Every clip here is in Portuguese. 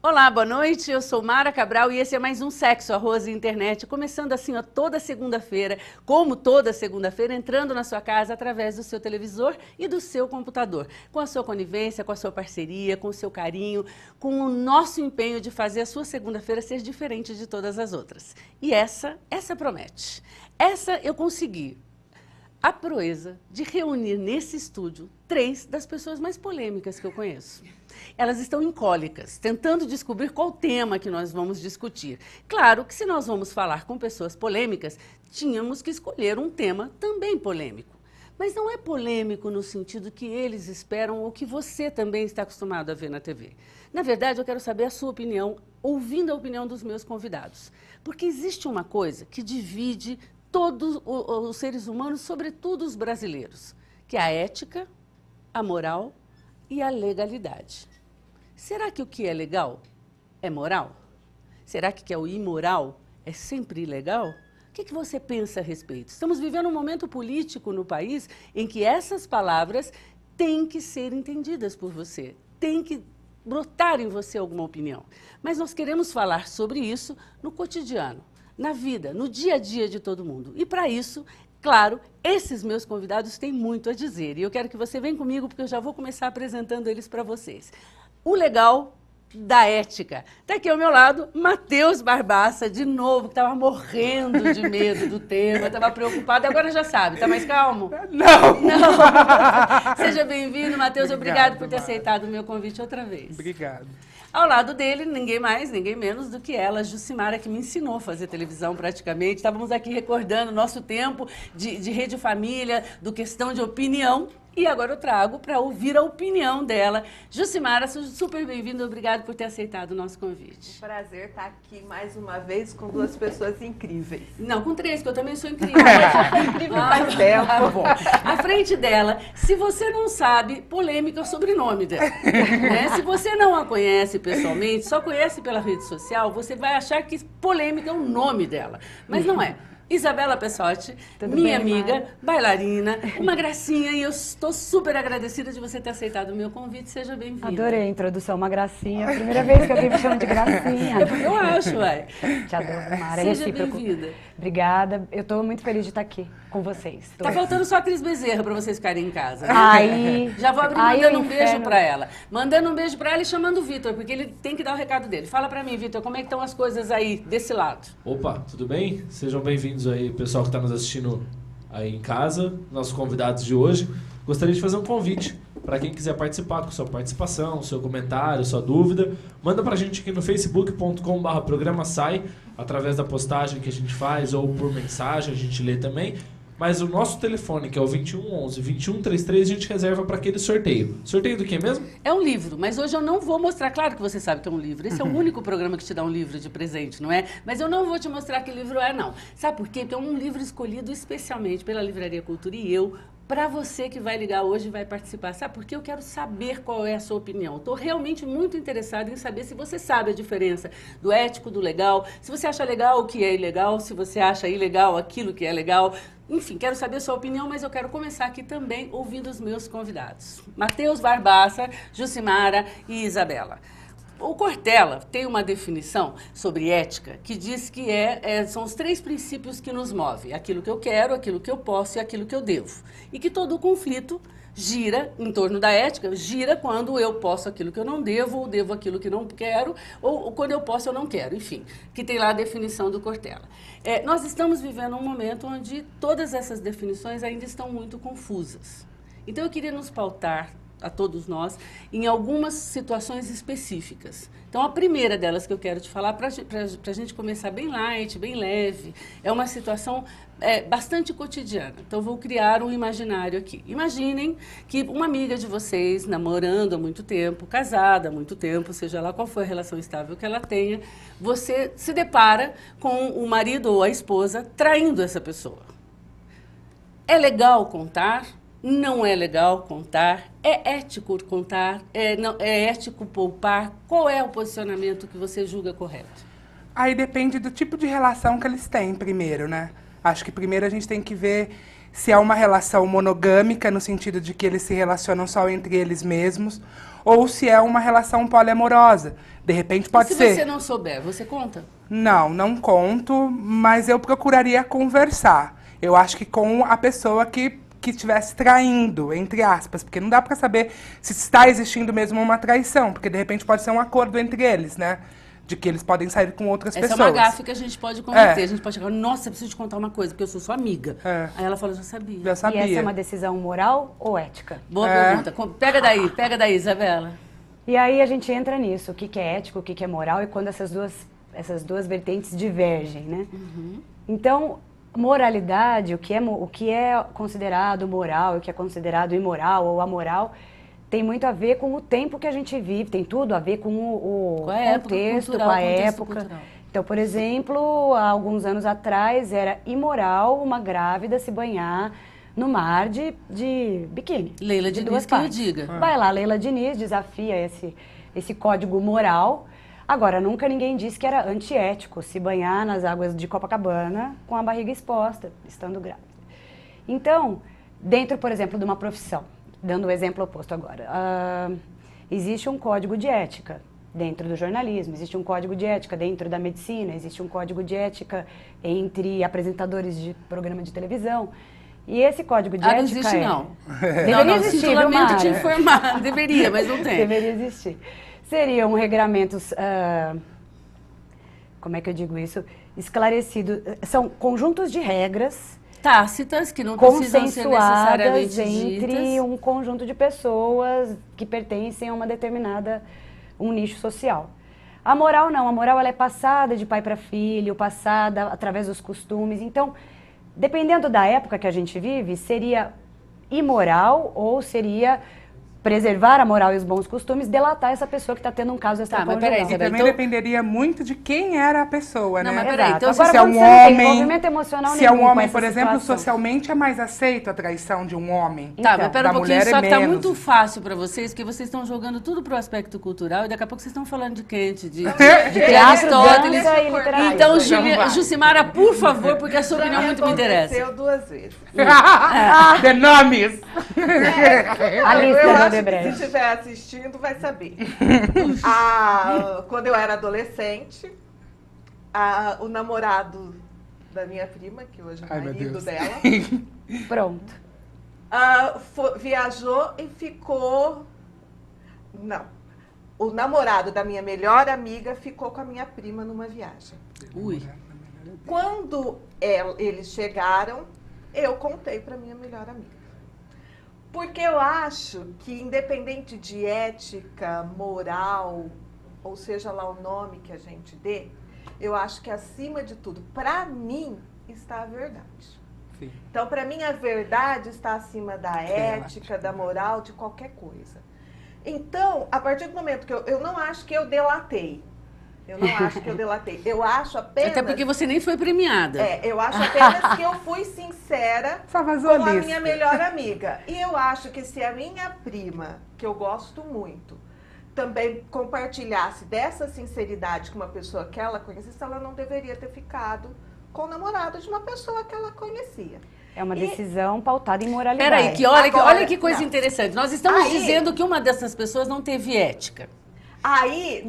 Olá, boa noite, eu sou Mara Cabral e esse é mais um Sexo, Arroz e Internet, começando assim ó, toda segunda-feira, como toda segunda-feira, entrando na sua casa através do seu televisor e do seu computador, com a sua conivência, com a sua parceria, com o seu carinho, com o nosso empenho de fazer a sua segunda-feira ser diferente de todas as outras. E essa promete. Essa eu consegui a proeza de reunir nesse estúdio 3 das pessoas mais polêmicas que eu conheço. Elas estão incólicas, tentando descobrir qual tema que nós vamos discutir. Claro que se nós vamos falar com pessoas polêmicas, tínhamos que escolher um tema também polêmico. Mas não é polêmico no sentido que eles esperam ou que você também está acostumado a ver na TV. Na verdade, eu quero saber a sua opinião, ouvindo a opinião dos meus convidados. Porque existe uma coisa que divide todos os seres humanos, sobretudo os brasileiros, que é a ética, a moral e a legalidade. Será que o que é legal é moral? Será que o que é o imoral é sempre ilegal? O que você pensa a respeito? Estamos vivendo um momento político no país em que essas palavras têm que ser entendidas por você, têm que brotar em você alguma opinião. Mas nós queremos falar sobre isso no cotidiano, na vida, no dia a dia de todo mundo. E para isso, claro, esses meus convidados têm muito a dizer. E eu quero que você venha comigo, porque eu já vou começar apresentando eles para vocês. O legal da ética. Está aqui ao meu lado, Matheus Barbaça, de novo, que estava morrendo de medo do tema, estava preocupado, agora já sabe. Está mais calmo? Não! Não! Seja bem-vindo, Matheus. Obrigado por ter aceitado o meu convite outra vez. Obrigado. Ao lado dele, ninguém mais, ninguém menos do que ela, Jucimara, que me ensinou a fazer televisão praticamente. Estávamos aqui recordando o nosso tempo de Rede Família, do Questão de Opinião. E agora eu trago para ouvir a opinião dela. Jucimara, seja super bem-vinda. Obrigado por ter aceitado o nosso convite. Prazer estar aqui mais uma vez com 2 pessoas incríveis. Não, com 3, que eu também sou incrível. Incrível faz tempo. Bom. À frente dela, se você não sabe, polêmica é o sobrenome dela. Né? Se você não a conhece pessoalmente, só conhece pela rede social, você vai achar que polêmica é o nome dela. Mas não é. Isabela Pessotti, minha amiga, bailarina, uma gracinha, e eu estou super agradecida de você ter aceitado o meu convite. Seja bem-vinda. Adorei a introdução, uma gracinha. Primeira vez que alguém me chama de gracinha. Eu acho, uai. Te adoro, Mara. Seja bem-vinda. Obrigada. Eu estou muito feliz de estar aqui com vocês. Tá faltando só a Cris Bezerra para vocês ficarem em casa. Aí, já vou abrir mandando um beijo para ela. Mandando um beijo para ela e chamando o Vitor, porque ele tem que dar o recado dele. Fala para mim, Vitor, como é que estão as coisas aí desse lado? Opa, tudo bem? Sejam bem-vindos aí, pessoal que está nos assistindo aí em casa, nossos convidados de hoje. Gostaria de fazer um convite para quem quiser participar com sua participação, seu comentário, sua dúvida. Manda para a gente aqui no facebook.com/programa sai, através da postagem que a gente faz ou por mensagem, a gente lê também. Mas o nosso telefone, que é o 2111-2133, a gente reserva para aquele sorteio. Sorteio do que mesmo? É um livro, mas hoje eu não vou mostrar. Claro que você sabe que é um livro. Esse é o único programa que te dá um livro de presente, não é? Mas eu não vou te mostrar que livro é, não. Sabe por quê? Porque é um livro escolhido especialmente pela Livraria Cultura e eu, para você que vai ligar hoje e vai participar. Sabe por quê? Eu quero saber qual é a sua opinião. Estou realmente muito interessada em saber se você sabe a diferença do ético, do legal, se você acha legal o que é ilegal, se você acha ilegal aquilo que é legal. Enfim, quero saber a sua opinião, mas eu quero começar aqui também ouvindo os meus convidados. Matheus Barbaça, Jucimara e Isabela. O Cortella tem uma definição sobre ética que diz que são os 3 princípios que nos movem. Aquilo que eu quero, aquilo que eu posso e aquilo que eu devo. E que todo o conflito gira em torno da ética, gira quando eu posso aquilo que eu não devo, ou devo aquilo que não quero, ou quando eu posso eu não quero, enfim, que tem lá a definição do Cortella. Nós estamos vivendo um momento onde todas essas definições ainda estão muito confusas. Então eu queria nos pautar, a todos nós, em algumas situações específicas. Então, a primeira delas que eu quero te falar, para a gente começar bem light, bem leve, é uma situação bastante cotidiana. Então, vou criar um imaginário aqui. Imaginem que uma amiga de vocês, namorando há muito tempo, casada há muito tempo, seja lá qual for a relação estável que ela tenha, você se depara com o marido ou a esposa traindo essa pessoa. É legal contar? Não é legal contar? É ético contar? É ético poupar? Qual é o posicionamento que você julga correto? Aí depende do tipo de relação que eles têm primeiro, né? Acho que primeiro a gente tem que ver se é uma relação monogâmica, no sentido de que eles se relacionam só entre eles mesmos, ou se é uma relação poliamorosa. De repente pode ser. Se você não souber, você conta? Não, não conto, mas eu procuraria conversar. Eu acho que com a pessoa que estivesse traindo, entre aspas, porque não dá pra saber se está existindo mesmo uma traição, porque de repente pode ser um acordo entre eles, né? De que eles podem sair com outras pessoas. Essa é uma gafe que a gente pode cometer. A gente pode chegar, nossa, eu preciso te contar uma coisa, porque eu sou sua amiga. Aí ela fala, já sabia. Já sabia. E essa é uma decisão moral ou ética? Boa pergunta. Pega daí, Isabela. E aí a gente entra nisso, o que é ético, o que é moral, e quando essas duas vertentes divergem, né? Então, moralidade, o que é considerado moral, o que é considerado imoral ou amoral, tem muito a ver com o tempo que a gente vive, tem tudo a ver com o contexto, com a época. Cultural. Então, por exemplo, há alguns anos atrás era imoral uma grávida se banhar no mar de biquíni. Leila de Diniz duas que eu partes. diga. Vai lá, Leila Diniz desafia esse código moral. Agora, nunca ninguém disse que era antiético se banhar nas águas de Copacabana com a barriga exposta, estando grávida. Então, dentro, por exemplo, de uma profissão, dando o exemplo oposto agora, existe um código de ética dentro do jornalismo, existe um código de ética dentro da medicina, existe um código de ética entre apresentadores de programa de televisão. E esse código de ética não existe, não. Deveria existir, viu, lamento Mara? te informar. Deveria, mas não tem. Deveria existir. Seriam regramentos, como é que eu digo isso? Esclarecidos. São conjuntos de regras tácitas, que não precisam ser necessariamente consensuadas entre ditas. um conjunto de pessoas que pertencem a um nicho social. A moral não, a moral ela é passada de pai para filho, passada através dos costumes. Então, dependendo da época que a gente vive, seria imoral ou seria preservar a moral e os bons costumes, delatar essa pessoa que está tendo um caso extraconjugal. Mas peraí, E também dependeria muito de quem era a pessoa, Não, né? mas peraí, então Agora, se é quando um você não tem homem, envolvimento emocional se é um nenhum com homem, essa por exemplo, situação. socialmente é mais aceito a traição de um homem. Tá, mas pera um da pouquinho, mulher é só que tá menos. muito fácil pra vocês, porque vocês estão jogando tudo pro aspecto cultural e daqui a pouco vocês estão falando de Kant, de teatro, Aristóteles. dança e literatura. Então, Não vai. Jucimara, por favor, porque a sua opinião muito me interessa. Aconteceu 2 vezes. The nomes! A lista Eu do acho que Odebrecht. se estiver assistindo, vai saber. Quando eu era adolescente, o namorado da minha prima, que hoje é o Ai, meu marido Deus. dela, Pronto. viajou e ficou... Não. O namorado da minha melhor amiga ficou com a minha prima numa viagem. Ui. Quando eles chegaram, eu contei para minha melhor amiga. Porque eu acho que, independente de ética, moral, ou seja lá o nome que a gente dê, eu acho que, acima de tudo, para mim, está a verdade. Sim. Então, para mim, a verdade está acima da ética, da moral, de qualquer coisa. Então, a partir do momento que eu não acho que eu delatei. Eu não acho que eu delatei. Eu acho apenas... Até porque você nem foi premiada. Eu acho apenas que eu fui sincera Só vazou com a lista. minha melhor amiga. E eu acho que se a minha prima, que eu gosto muito, também compartilhasse dessa sinceridade com uma pessoa que ela conhecesse, ela não deveria ter ficado com o namorado de uma pessoa que ela conhecia. É uma decisão pautada em moralidade. Peraí, olha que coisa interessante. Nós estamos Aí- dizendo que uma dessas pessoas não teve ética. Aí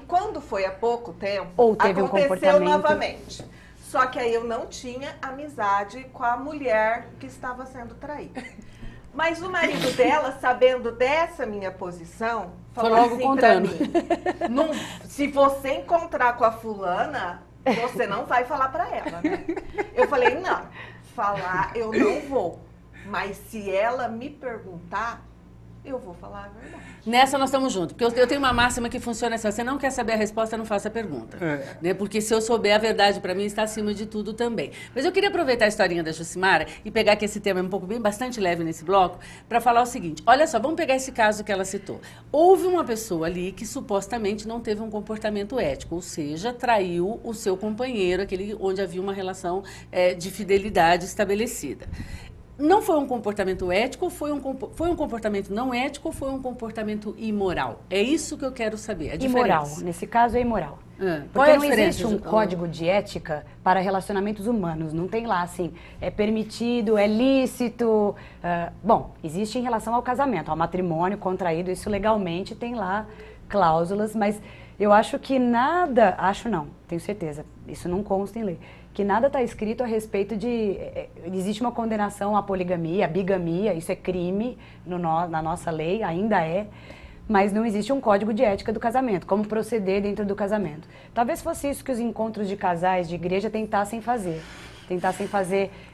quando foi há pouco tempo, Ou teve um aconteceu comportamento- novamente. Só que aí eu não tinha amizade com a mulher que estava sendo traída. Mas o marido dela, sabendo dessa minha posição, Foi falou logo assim contando. pra mim, se você encontrar com a fulana, você não vai falar pra ela, né? Eu falei, não, falar eu não vou. Mas se ela me perguntar, eu vou falar a verdade. Nessa nós estamos juntos. Porque eu tenho uma máxima que funciona assim: você não quer saber a resposta, não faça a pergunta. Né? Porque se eu souber a verdade, para mim, está acima de tudo também. Mas eu queria aproveitar a historinha da Jucimara e pegar que esse tema é um pouco bastante leve nesse bloco, para falar o seguinte. Olha só, vamos pegar esse caso que ela citou. Houve uma pessoa ali que supostamente não teve um comportamento ético, ou seja, traiu o seu companheiro, aquele onde havia uma relação de fidelidade estabelecida. Não foi um comportamento ético, foi um comportamento não ético ou foi um comportamento imoral? É isso que eu quero saber. A Imoral. diferença. Nesse caso é imoral. Qual Porque é a não diferença? existe um código de ética para relacionamentos humanos. Não tem lá, assim, é permitido, é lícito. Bom, existe em relação ao casamento, ao matrimônio contraído, isso legalmente tem lá cláusulas, mas eu acho que nada, acho não, tenho certeza, isso não consta em lei, que nada está escrito a respeito de... Existe uma condenação à poligamia, à bigamia, isso é crime na nossa lei, ainda é, mas não existe um código de ética do casamento, como proceder dentro do casamento. Talvez fosse isso que os encontros de casais de igreja tentassem fazer,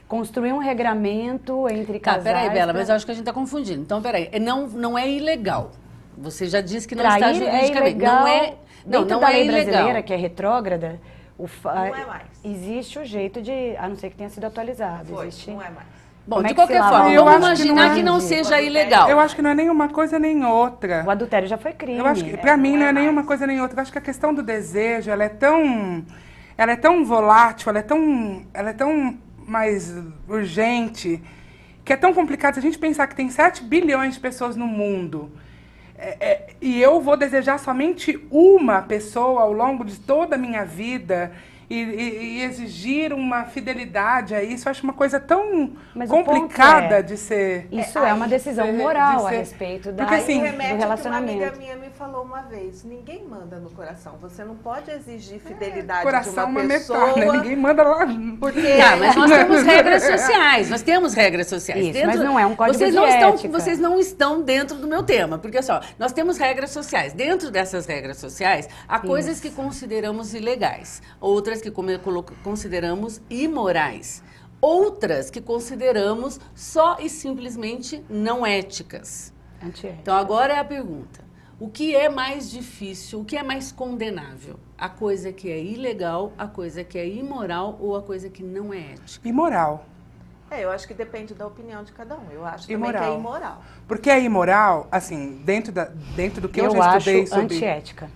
construir um regramento entre casais. Peraí, Bela, mas eu acho que a gente está confundindo. Então, peraí, não é ilegal. Você já disse que não Trair está juridicamente. é ilegal, Não é, dentro não da é lei ilegal. brasileira, que é retrógrada, Não é mais. existe o jeito de, a não ser que tenha sido atualizado, Foi, existe... não é mais. Bom, Como é de que se qualquer lava forma, a mão? vamos Eu acho que imaginar não é. que não seja ilegal. Eu acho que não é nem uma coisa nem outra. O adultério já foi crime. Eu acho que, pra mim, não é mais. nenhuma coisa nem outra. Eu acho que a questão do desejo, ela é tão volátil, ela é tão mais urgente, que é tão complicado. Se a gente pensar que tem 7 bilhões de pessoas no mundo, e eu vou desejar somente uma pessoa ao longo de toda a minha vida, e exigir uma fidelidade a isso, eu acho uma coisa tão Mas o ponto complicada é, de ser... Isso é uma decisão moral a ser- respeito Porque, assim, do Remete ao que uma relacionamento. amiga minha me falou uma vez. Ninguém manda no coração. Você não pode exigir fidelidade Coração é de uma uma pessoa. metáfora, né? Ninguém manda lá... Porque Tá, mas nós temos regras sociais. Nós temos regras sociais. Isso, mas não é um código vocês de não ética. Vocês não estão dentro do meu tema. Porque, só, nós temos regras sociais. Dentro dessas regras sociais, há coisas que consideramos ilegais. Outras que consideramos imorais. Outras que consideramos só e simplesmente não éticas. Antiética. Então, agora é a pergunta. O que é mais difícil, o que é mais condenável? A coisa que é ilegal, a coisa que é imoral ou a coisa que não é ética? Imoral. eu acho que depende da opinião de cada um. Eu acho também Imoral. que é imoral. Porque é imoral, assim, dentro do que eu Eu já acho estudei sobre... antiética.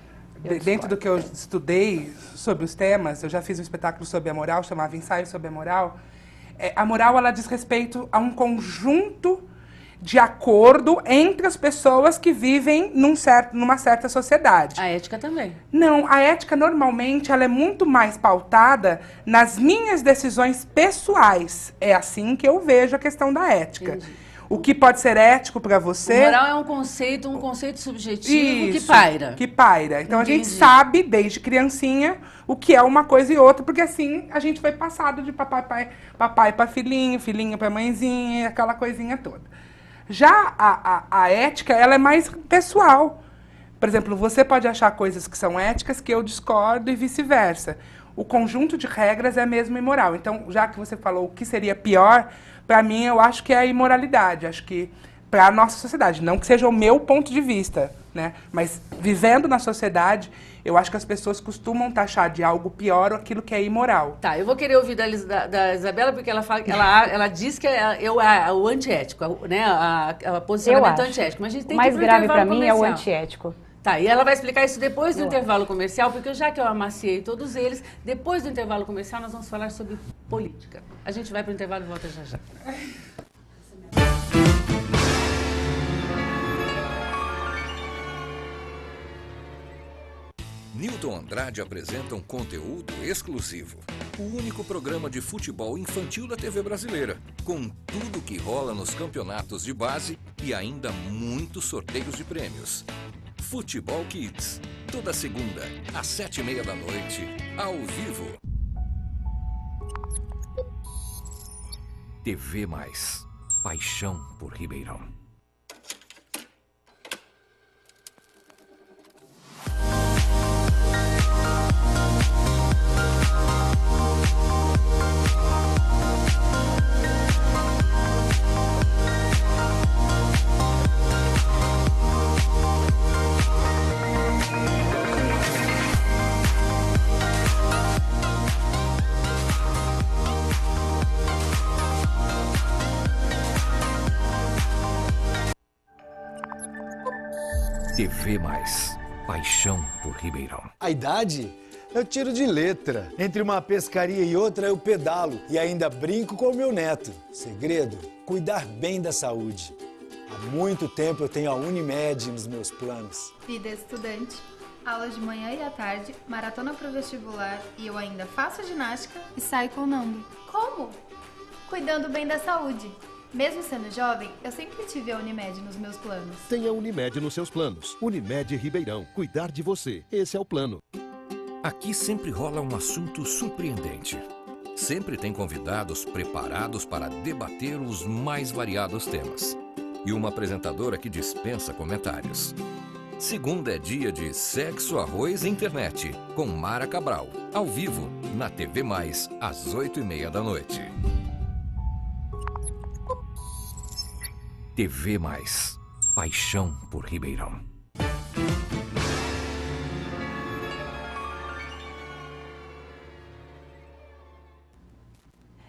Dentro do que eu estudei sobre os temas, eu já fiz um espetáculo sobre a moral, chamava Ensaio sobre a Moral. A moral, ela diz respeito a um conjunto de acordo entre as pessoas que vivem numa certa sociedade. A ética também. Não, a ética normalmente ela é muito mais pautada nas minhas decisões pessoais. É assim que eu vejo a questão da ética. Entendi. O que pode ser ético para você... O moral é um conceito subjetivo que Isso, paira. que paira. Então, a gente Entendi. sabe, desde criancinha, o que é uma coisa e outra, porque assim a gente foi passado de papai para filhinho, filhinha para mãezinha, aquela coisinha toda. Já a ética, ela é mais pessoal. Por exemplo, você pode achar coisas que são éticas que eu discordo e vice-versa. O conjunto de regras é mesmo imoral. Então, já que você falou o que seria pior, para mim, eu acho que é a imoralidade. Acho que para a nossa sociedade, não que seja o meu ponto de vista, né? Mas vivendo na sociedade, eu acho que as pessoas costumam taxar de algo pior aquilo que é imoral. Tá, eu vou querer ouvir da Isabela, porque ela fala, ela diz que é o antiético, né? O posicionamento Eu acho. antiético. Mas a gente tem O mais que ir pro grave para intervalo mim é o comercial. antiético. Tá, e ela vai explicar isso depois do intervalo comercial, porque já que eu amaciei todos eles, depois do intervalo comercial nós vamos falar sobre política. A gente vai para o intervalo e volta já já. Newton Andrade apresenta um conteúdo exclusivo. O único programa de futebol infantil da TV brasileira, com tudo que rola nos campeonatos de base e ainda muitos sorteios de prêmios. Futebol Kids, toda segunda, às 7h30 da noite, ao vivo. TV Mais, paixão por Ribeirão. TV Mais, paixão por Ribeirão. A idade? Eu tiro de letra. Entre uma pescaria e outra eu pedalo e ainda brinco com o meu neto. Segredo? Cuidar bem da saúde. Há muito tempo eu tenho a Unimed nos meus planos. Vida estudante. aulas de manhã e à tarde, maratona pro vestibular e eu ainda faço ginástica e saio clonando. Como? Cuidando bem da saúde. Mesmo sendo jovem, eu sempre tive a Unimed nos meus planos. Tenha Unimed nos seus planos. Unimed Ribeirão. Cuidar de você. Esse é o plano. Aqui sempre rola um assunto surpreendente. Sempre tem convidados preparados para debater os mais variados temas. E uma apresentadora que dispensa comentários. Segunda é dia de Sexo, Arroz e Internet, com Mara Cabral. Ao vivo, na TV Mais, às 8h30 da noite. TV Mais. Paixão por Ribeirão.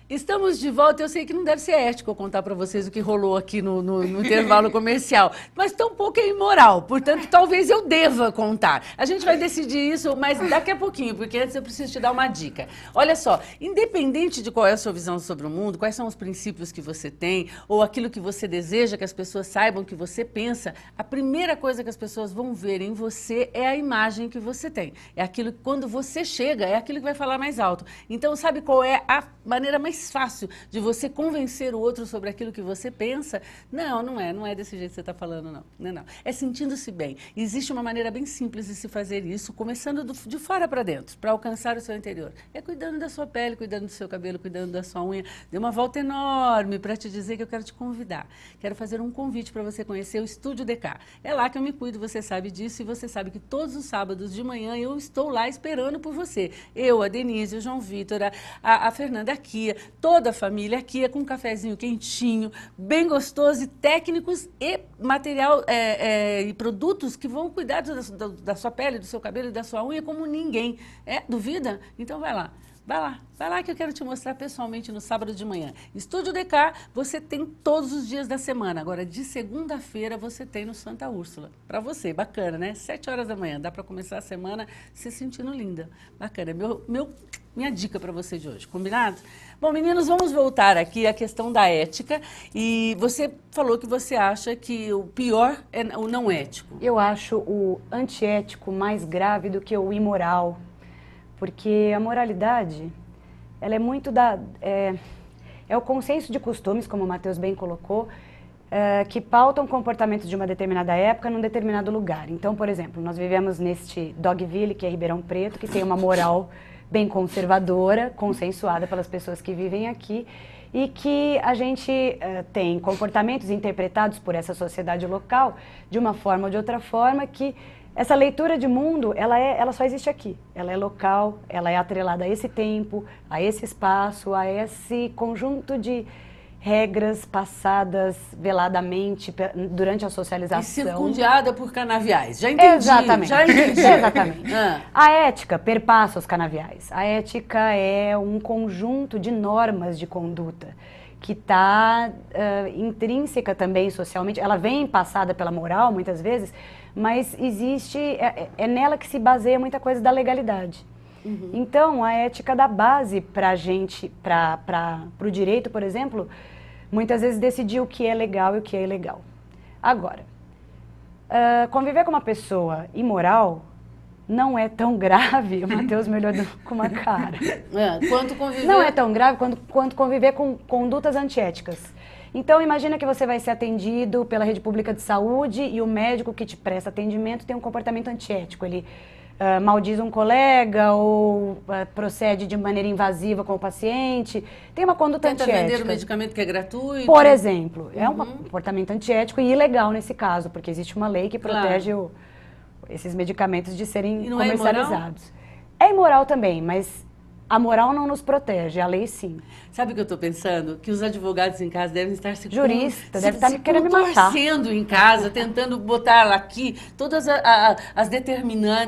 Estamos de volta. Eu sei que não deve ser ético eu contar para vocês o que rolou aqui no intervalo comercial, mas tampouco é imoral, portanto, talvez eu deva contar. A gente vai decidir isso, mas daqui a pouquinho, porque antes eu preciso te dar uma dica. Olha só, independente de qual é a sua visão sobre o mundo, quais são os princípios que você tem, ou aquilo que você deseja que as pessoas saibam que você pensa, a primeira coisa que as pessoas vão ver em você é a imagem que você tem. É aquilo que, quando você chega, é aquilo que vai falar mais alto. Então, sabe qual é a maneira mais fácil de você convencer o outro sobre aquilo que você pensa? Não é desse jeito que você está falando, não. É sentindo-se bem. Existe uma maneira bem simples de se fazer isso, começando de fora para dentro, para alcançar o seu interior. É cuidando da sua pele, cuidando do seu cabelo, cuidando da sua unha. Dei uma volta enorme para te dizer que eu quero te convidar. Quero fazer um convite para você conhecer o Estúdio DK. É lá que eu me cuido, você sabe disso, e você sabe que todos os sábados de manhã eu estou lá esperando por você. Eu, a Denise, o João Vitor, a Fernanda, a Kia, toda a família aqui, com um cafezinho quentinho, bem gostoso, e técnicos e material e produtos que vão cuidar da sua pele, do seu cabelo e da sua unha como ninguém. Duvida? Então vai lá. Vai lá que eu quero te mostrar pessoalmente no sábado de manhã. Estúdio DK, você tem todos os dias da semana. Agora, de segunda-feira, você tem no Santa Úrsula. Para você, bacana, né? 7 horas da manhã, dá para começar a semana se sentindo linda. Bacana, minha dica para você de hoje, combinado? Bom, meninos, vamos voltar aqui à questão da ética. E você falou que você acha que o pior é o não ético. Eu acho o antiético mais grave do que o imoral. Porque a moralidade, ela é muito é o consenso de costumes, como o Matheus bem colocou, que pautam comportamentos de uma determinada época num determinado lugar. Então, por exemplo, nós vivemos neste Dogville, que é Ribeirão Preto, que tem uma moral bem conservadora, consensuada pelas pessoas que vivem aqui, e que a gente tem comportamentos interpretados por essa sociedade local de uma forma ou de outra forma que essa leitura de mundo, ela só existe aqui. Ela é local, ela é atrelada a esse tempo, a esse espaço, a esse conjunto de regras passadas veladamente durante a socialização. E circundeada por canaviais. Já entendi. Exatamente. Já entendi. Exatamente. A ética perpassa os canaviais. A ética é um conjunto de normas de conduta que está intrínseca também socialmente. Ela vem passada pela moral, muitas vezes, mas existe, é nela que se baseia muita coisa da legalidade. Uhum. Então, a ética dá base para a gente, para o direito, por exemplo, muitas vezes decidir o que é legal e o que é ilegal. Agora, conviver com uma pessoa imoral não é tão grave, o Matheus me olhou com uma cara. Quanto conviver... Não é tão grave quanto conviver com condutas antiéticas. Então, imagina que você vai ser atendido pela rede pública de saúde e o médico que te presta atendimento tem um comportamento antiético. Ele maldiz um colega ou procede de maneira invasiva com o paciente. Tem uma conduta antiética. Tenta vender o medicamento que é gratuito. Por exemplo, é um comportamento antiético e ilegal nesse caso, porque existe uma lei que protege esses medicamentos de serem comercializados. É imoral também, mas a moral não nos protege, a lei sim. Sabe o que eu estou pensando? Que os advogados em casa devem estar se querendo me matar. Torcendo em casa, tentando botar aqui todas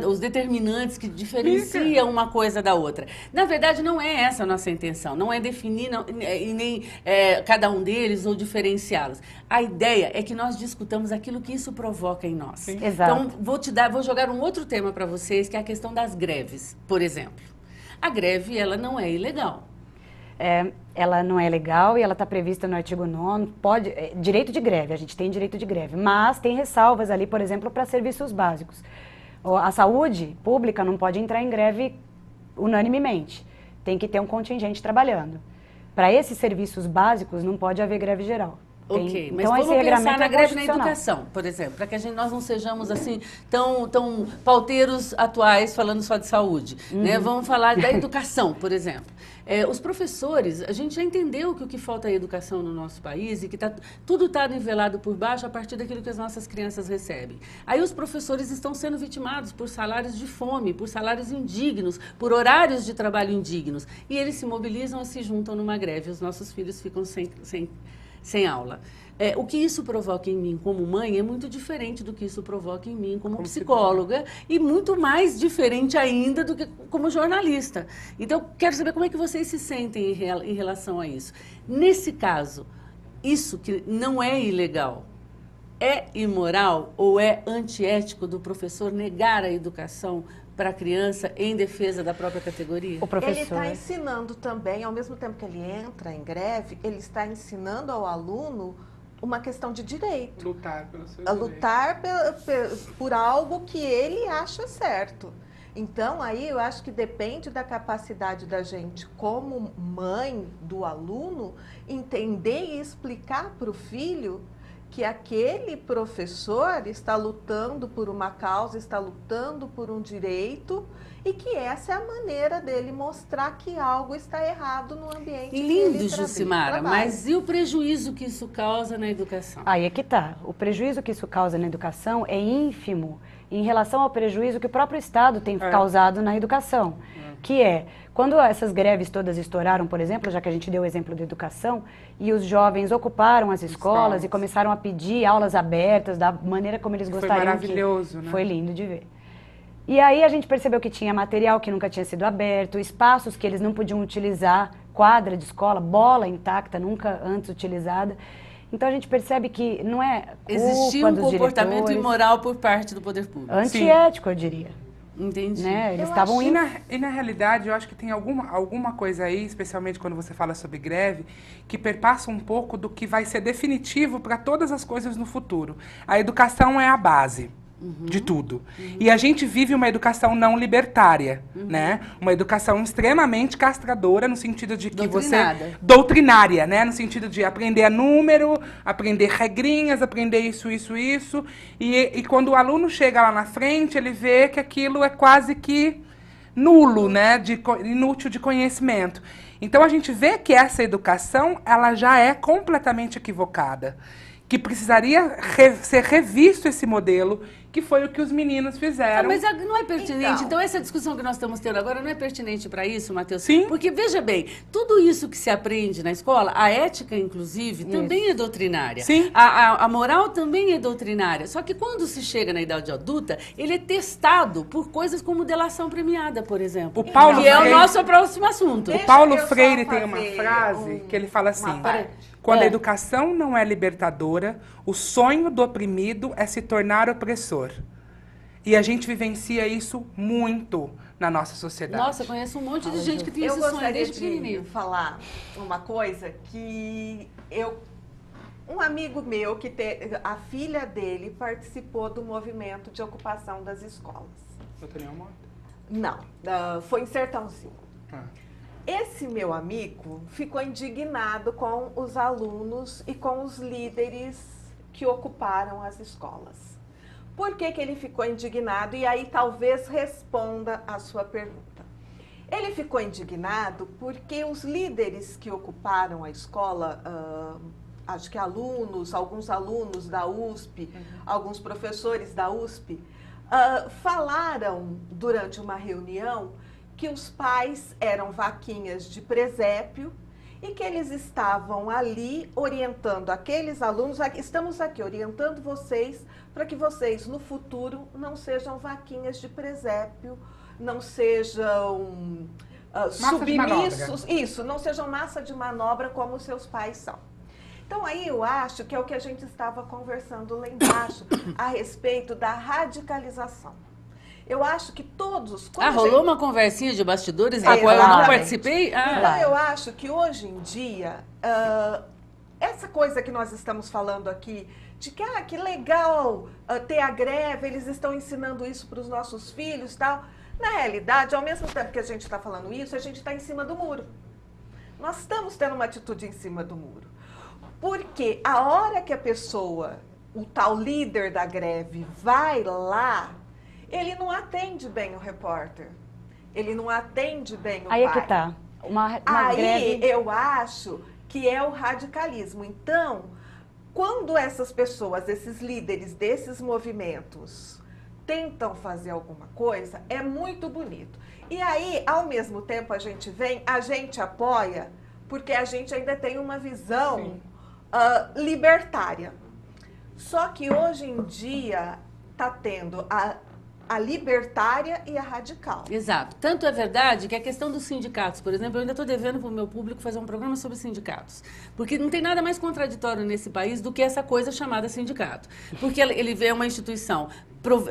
os determinantes que diferenciam uma coisa da outra. Na verdade, não é essa a nossa intenção. Não é definir e nem cada um deles ou diferenciá-los. A ideia é que nós discutamos aquilo que isso provoca em nós. Sim. Exato. Então, vou jogar um outro tema para vocês, que é a questão das greves, por exemplo. A greve, ela não é ilegal. Ela não é legal e ela está prevista no artigo 9º, direito de greve, a gente tem direito de greve, mas tem ressalvas ali, por exemplo, para serviços básicos. A saúde pública não pode entrar em greve unanimemente. Tem que ter um contingente trabalhando. Para esses serviços básicos, não pode haver greve geral. Ok, mas então, vamos esse regramento pensar na é greve na constitucional. educação, por exemplo, para que nós não sejamos assim tão pauteiros atuais falando só de saúde. Né? Vamos falar da educação, por exemplo. Os professores, a gente já entendeu que o que falta é educação no nosso país e que tudo está nivelado por baixo a partir daquilo que as nossas crianças recebem. Aí os professores estão sendo vitimados por salários de fome, por salários indignos, por horários de trabalho indignos. E eles se mobilizam e se juntam numa greve. Os nossos filhos ficam sem aula. O que isso provoca em mim como mãe é muito diferente do que isso provoca em mim como psicóloga e muito mais diferente ainda do que como jornalista. Então, quero saber como é que vocês se sentem em relação a isso. Nesse caso, isso que não é ilegal, é imoral ou é antiético do professor negar a educação para a criança em defesa da própria categoria? O professor... Ele está ensinando também, ao mesmo tempo que ele entra em greve, ele está ensinando ao aluno uma questão de direito. Lutar pelo seu A direito. lutar por algo que ele acha certo. Então, aí eu acho que depende da capacidade da gente, como mãe do aluno, entender e explicar para o filho que aquele professor está lutando por uma causa, está lutando por um direito e que essa é a maneira dele mostrar que algo está errado no ambiente que ele Lindo, Jucimara, mas e o prejuízo que isso causa na educação? Aí é que tá. O prejuízo que isso causa na educação é ínfimo em relação ao prejuízo que o próprio Estado tem causado na educação. Que é, quando essas greves todas estouraram, por exemplo, já que a gente deu o exemplo da educação, e os jovens ocuparam as escolas e começaram a pedir aulas abertas da maneira como eles gostariam. Foi maravilhoso, né? Foi lindo de ver. E aí a gente percebeu que tinha material que nunca tinha sido aberto, espaços que eles não podiam utilizar, quadra de escola, bola intacta, nunca antes utilizada. Então a gente percebe que não é culpa Existia um dos comportamento diretores, imoral por parte do poder público. antiético, eu diria. Entendi. Né? Eles Eu estavam E na realidade, eu acho que tem alguma coisa aí, especialmente quando você fala sobre greve, que perpassa um pouco do que vai ser definitivo para todas as coisas no futuro. A educação é a base de tudo. E a gente vive uma educação não libertária, né? Uma educação extremamente castradora, no sentido de que doutrinária, né? No sentido de aprender número, aprender regrinhas, aprender isso. E quando o aluno chega lá na frente, ele vê que aquilo é quase que nulo, né? Inútil de conhecimento. Então a gente vê que essa educação, ela já é completamente equivocada. Que precisaria ser revisto esse modelo, que foi o que os meninos fizeram. Mas não é pertinente. Então, essa discussão que nós estamos tendo agora não é pertinente para isso, Matheus? Sim. Porque, veja bem, tudo isso que se aprende na escola, a ética, inclusive, também é doutrinária. Sim. A moral também é doutrinária. Só que quando se chega na idade adulta, ele é testado por coisas como delação premiada, por exemplo. O Paulo que é o Freire- nosso próximo assunto. O Paulo eu só Freire tem uma fazer frase que ele fala assim: parte. quando a educação não é libertadora, o sonho do oprimido é se tornar opressor. E a gente vivencia isso muito na nossa sociedade. Nossa, eu conheço um monte de gente que tem Eu esse sonho gostaria desde de pequenininho. falar uma coisa que um amigo meu, a filha dele participou do movimento de ocupação das escolas. Não, foi em Sertãozinho. Esse meu amigo ficou indignado com os alunos e com os líderes que ocuparam as escolas. Por que ele ficou indignado? E aí talvez responda a sua pergunta. Ele ficou indignado porque os líderes que ocuparam a escola, acho que alguns alunos da USP, alguns professores da USP, falaram durante uma reunião que os pais eram vaquinhas de presépio e que eles estavam ali orientando aqueles alunos, estamos aqui orientando vocês para que vocês no futuro não sejam vaquinhas de presépio, não sejam submissos, não sejam massa de manobra como os seus pais são. Então aí eu acho que é o que a gente estava conversando lá embaixo a respeito da radicalização. Eu acho que todos... rolou uma conversinha de bastidores da qual eu não participei? Então, eu acho que hoje em dia, essa coisa que nós estamos falando aqui, de que, que legal ter a greve, eles estão ensinando isso para os nossos filhos e tal. Na realidade, ao mesmo tempo que a gente está falando isso, a gente está em cima do muro. Nós estamos tendo uma atitude em cima do muro. Porque a hora que a pessoa, o tal líder da greve, vai lá, ele não atende bem o repórter. Ele não atende bem o pai. Aí é que tá. Uma Aí greve... eu acho que é o radicalismo. Então, quando essas pessoas, esses líderes desses movimentos, tentam fazer alguma coisa, é muito bonito. E aí, ao mesmo tempo, a gente apoia, porque a gente ainda tem uma visão libertária. Só que hoje em dia está tendo a libertária e a radical. Exato. Tanto é verdade que a questão dos sindicatos, por exemplo, eu ainda estou devendo para o meu público fazer um programa sobre sindicatos. Porque não tem nada mais contraditório nesse país do que essa coisa chamada sindicato. Porque ele vê uma instituição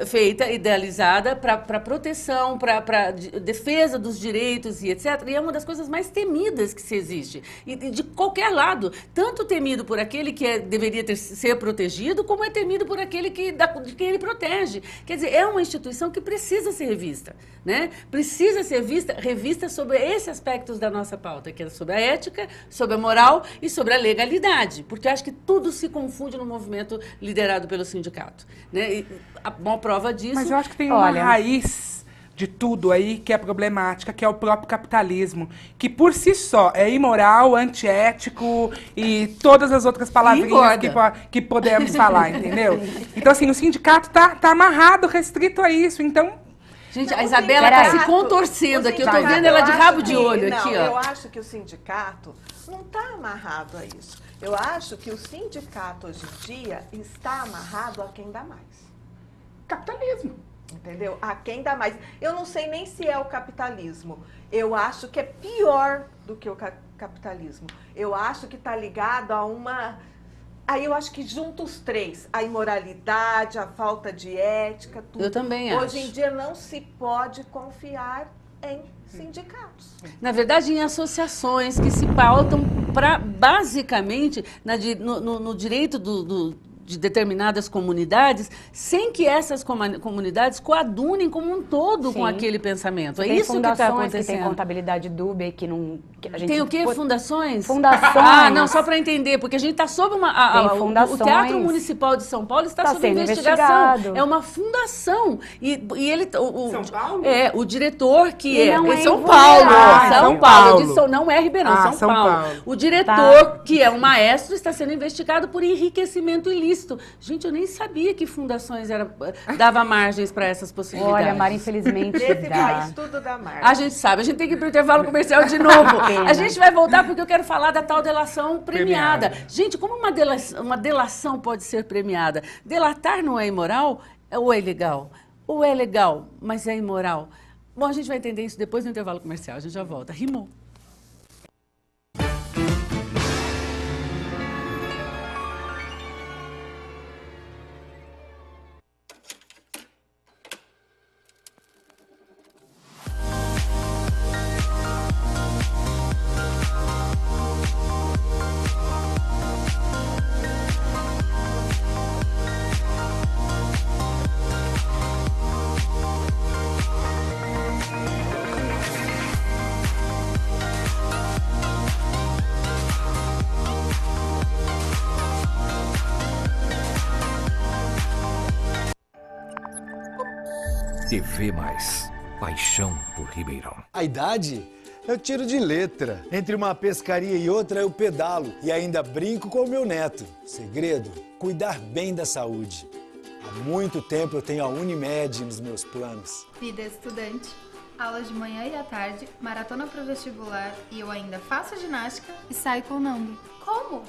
feita, idealizada para proteção, para defesa dos direitos e etc. E é uma das coisas mais temidas que se existe. E de qualquer lado. Tanto temido por aquele que deveria ser protegido, como é temido por aquele de quem ele protege. Quer dizer, é uma instituição que precisa ser revista, né? Precisa ser revista sobre esses aspectos da nossa pauta, que é sobre a ética, sobre a moral e sobre a legalidade. Porque eu acho que tudo se confunde no movimento liderado pelo sindicato, né? E a maior prova disso... Mas eu acho que tem uma raiz de tudo aí que é problemática, que é o próprio capitalismo, que por si só é imoral, antiético e todas as outras palavrinhas que podemos falar, entendeu? Então, assim, o sindicato tá amarrado, restrito a isso, então... Gente, a Isabela está se contorcendo aqui, eu tô vendo ela de rabo de olho aqui, ó. Eu acho que o sindicato não está amarrado a isso. Eu acho que o sindicato, hoje em dia, está amarrado a quem dá mais. Capitalismo. Entendeu? A quem dá mais. Eu não sei nem se é o capitalismo. Eu acho que é pior do que o capitalismo. Eu acho que está ligado a uma... Aí eu acho que junta os três. A imoralidade, a falta de ética, tudo. Eu também acho. Hoje em dia não se pode confiar em sindicatos. Na verdade, em associações que se pautam basicamente no direito de determinadas comunidades, sem que essas comunidades coadunem como um todo com aquele pensamento. É isso que está acontecendo. Que tem contabilidade dúbia que não... Que a gente tem o quê? Fundações? Fundações. Ah, não, só para entender, porque a gente está sob fundações. O Teatro Municipal de São Paulo está sob investigação. É uma fundação. E ele... São Paulo? É, o diretor que é São Paulo. São Paulo. Não é Ribeirão, São Paulo. O diretor, que é um maestro, está sendo investigado por enriquecimento ilícito. Gente, eu nem sabia que fundações dava margens para essas possibilidades. Olha, Mara, infelizmente Nesse país tudo dá margem. A gente sabe, a gente tem que ir para o intervalo comercial de novo. A gente vai voltar porque eu quero falar da tal delação premiada. Gente, como uma delação pode ser premiada? Delatar não é imoral ou é ilegal? Ou é legal, mas é imoral? Bom, a gente vai entender isso depois do intervalo comercial. A gente já volta. Rimou. TV Mais. Paixão por Ribeirão. A idade? Eu tiro de letra. Entre uma pescaria e outra eu pedalo e ainda brinco com o meu neto. Segredo, cuidar bem da saúde. Há muito tempo eu tenho a Unimed nos meus planos. Vida estudante, aulas de manhã e à tarde, maratona pro vestibular e eu ainda faço ginástica e saio com o Nando. Como?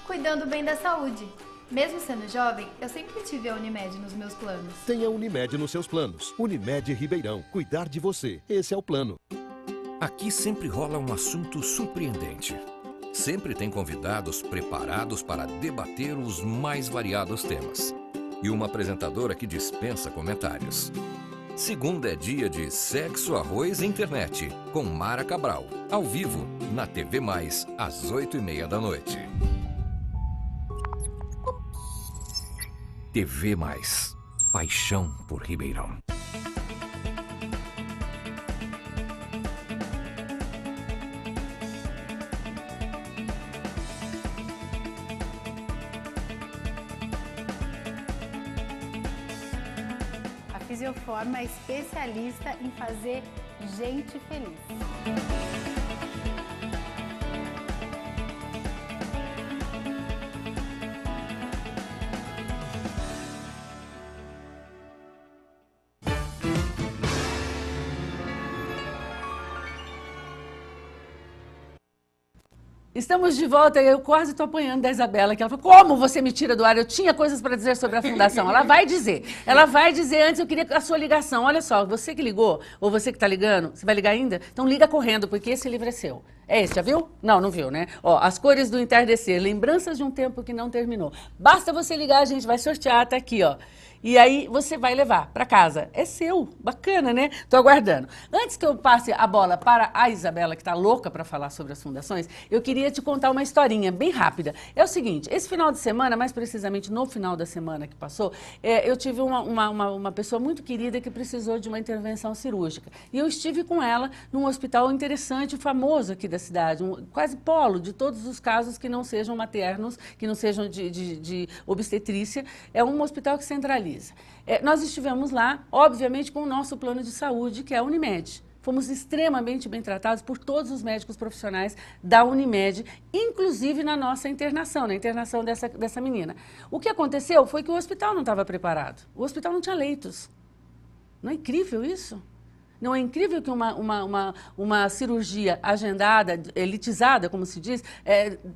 Cuidando bem da saúde. Mesmo sendo jovem, eu sempre tive a Unimed nos meus planos. Tenha a Unimed nos seus planos. Unimed Ribeirão. Cuidar de você. Esse é o plano. Aqui sempre rola um assunto surpreendente. Sempre tem convidados preparados para debater os mais variados temas. E uma apresentadora que dispensa comentários. Segunda é dia de Sexo, Arroz e Internet, com Mara Cabral. Ao vivo, na TV Mais, às 8h30 da noite. TV+, paixão por Ribeirão. A Fisioforma é especialista em fazer gente feliz. Estamos de volta e eu quase estou apanhando da Isabela, que ela falou, como você me tira do ar? Eu tinha coisas para dizer sobre a fundação. Ela vai dizer. Antes eu queria a sua ligação. Olha só, você que ligou, ou você que está ligando, você vai ligar ainda? Então liga correndo, porque esse livro é seu. É esse, já viu? Não, não viu, né? Ó, As Cores do Entardecer, lembranças de um tempo que não terminou. Basta você ligar, a gente vai sortear, tá aqui, ó. E aí você vai levar para casa. É seu. Bacana, né? Tô aguardando. Antes que eu passe a bola para a Isabela, que está louca para falar sobre as fundações, eu queria te contar uma historinha bem rápida. É o seguinte, esse final de semana, mais precisamente no final da semana que passou, eu tive uma pessoa muito querida que precisou de uma intervenção cirúrgica. E eu estive com ela num hospital interessante, famoso aqui da cidade, quase polo de todos os casos que não sejam maternos, que não sejam de obstetrícia. É um hospital que centraliza. Nós estivemos lá, obviamente, com o nosso plano de saúde, que é a Unimed. Fomos extremamente bem tratados por todos os médicos profissionais da Unimed, inclusive na nossa internação, na internação dessa menina. O que aconteceu foi que o hospital não estava preparado. O hospital não tinha leitos. Não é incrível isso? Não é incrível que uma cirurgia agendada, elitizada, como se diz,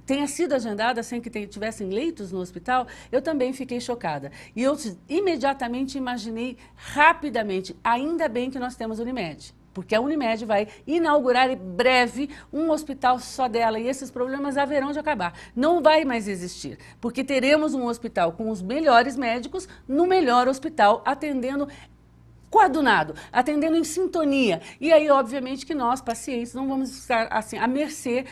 tenha sido agendada sem que tivessem leitos no hospital? Eu também fiquei chocada. E eu imediatamente imaginei, rapidamente, ainda bem que nós temos Unimed. Porque a Unimed vai inaugurar em breve um hospital só dela e esses problemas haverão de acabar. Não vai mais existir, porque teremos um hospital com os melhores médicos no melhor hospital, atendendo coadunado, atendendo em sintonia. E aí, obviamente, que nós, pacientes, não vamos estar assim, à mercê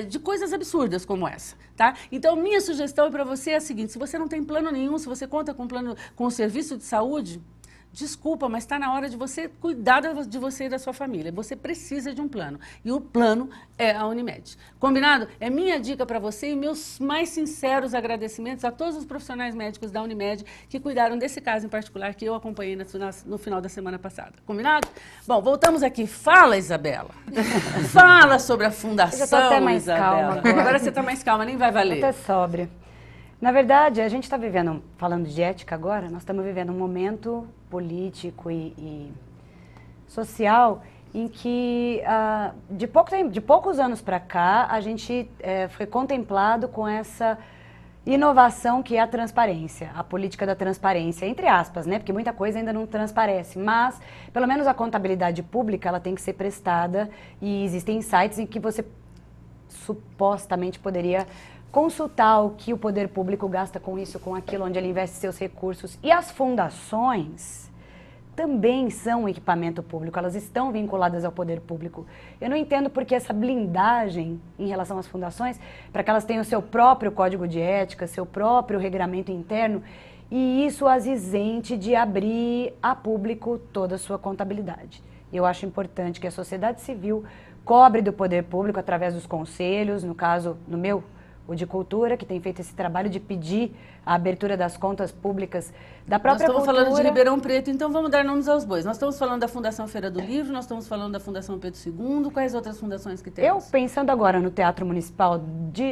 de coisas absurdas como essa. Tá? Então, minha sugestão para você é a seguinte, se você não tem plano nenhum, se você conta com o serviço de saúde, desculpa, mas está na hora de você cuidar de você e da sua família. Você precisa de um plano. E o plano é a Unimed. Combinado? É minha dica para você e meus mais sinceros agradecimentos a todos os profissionais médicos da Unimed que cuidaram desse caso em particular que eu acompanhei no final da semana passada. Combinado? Bom, voltamos aqui. Fala, Isabela. Fala sobre a fundação, eu já tô até mais Isabela. calma agora. Agora você está mais calma, nem vai valer. Tô até sóbria. Na verdade, a gente está vivendo, falando de ética agora, nós estamos vivendo um momento político e social em que, de poucos anos para cá, a gente foi contemplado com essa inovação que é a transparência, a política da transparência, entre aspas, né? Porque muita coisa ainda não transparece, mas pelo menos a contabilidade pública ela tem que ser prestada e existem sites em que você supostamente poderia consultar o que o poder público gasta com isso, com aquilo, onde ele investe seus recursos. E as fundações também são um equipamento público, elas estão vinculadas ao poder público. Eu não entendo porque essa blindagem em relação às fundações, para que elas tenham seu próprio código de ética, seu próprio regramento interno, e isso as isente de abrir a público toda a sua contabilidade. Eu acho importante que a sociedade civil cobre do poder público através dos conselhos, no caso, no meu, o de cultura, que tem feito esse trabalho de pedir a abertura das contas públicas da própria cultura. Nós estamos falando de Ribeirão Preto, então vamos dar nomes aos bois. Nós estamos falando da Fundação Feira do Livro, nós estamos falando da Fundação Pedro II, quais outras fundações que temos? Eu, pensando agora no Teatro Municipal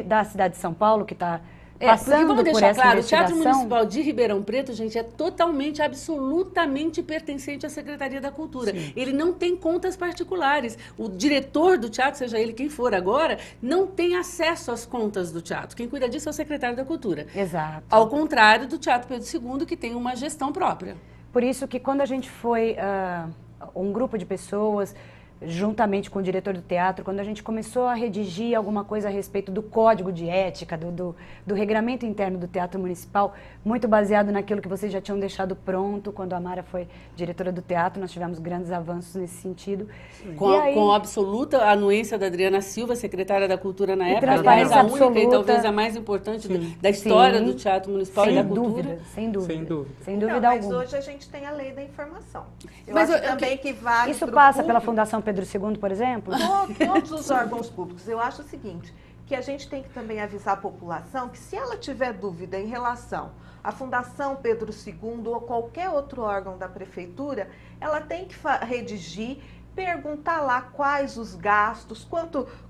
da cidade de São Paulo, que está porque passando vamos por deixar essa claro, o investigação. Teatro Municipal de Ribeirão Preto, gente, é totalmente, absolutamente pertencente à Secretaria da Cultura. Sim. Ele não tem contas particulares. O diretor do teatro, seja ele quem for agora, não tem acesso às contas do teatro. Quem cuida disso é o secretário da Cultura. Exato. Ao contrário do Teatro Pedro II, que tem uma gestão própria. Por isso que quando a gente foi, um grupo de pessoas, juntamente com o diretor do teatro, quando a gente começou a redigir alguma coisa a respeito do código de ética, do regramento interno do Teatro Municipal, muito baseado naquilo que vocês já tinham deixado pronto, quando a Mara foi diretora do teatro, nós tivemos grandes avanços nesse sentido. Com a absoluta anuência da Adriana Silva, secretária da Cultura na época, transparência talvez a única e absoluta. talvez a mais importante da história do Teatro Municipal e da Cultura. Sem dúvida Mas alguma. hoje a gente tem a lei da informação. Eu Mas acho também que vale Isso pro passa pela público. Fundação Pedro II, por exemplo? Todos os órgãos públicos. Eu acho o seguinte, que a gente tem que também avisar a população que se ela tiver dúvida em relação à Fundação Pedro II ou qualquer outro órgão da prefeitura, ela tem que redigir, perguntar lá quais os gastos,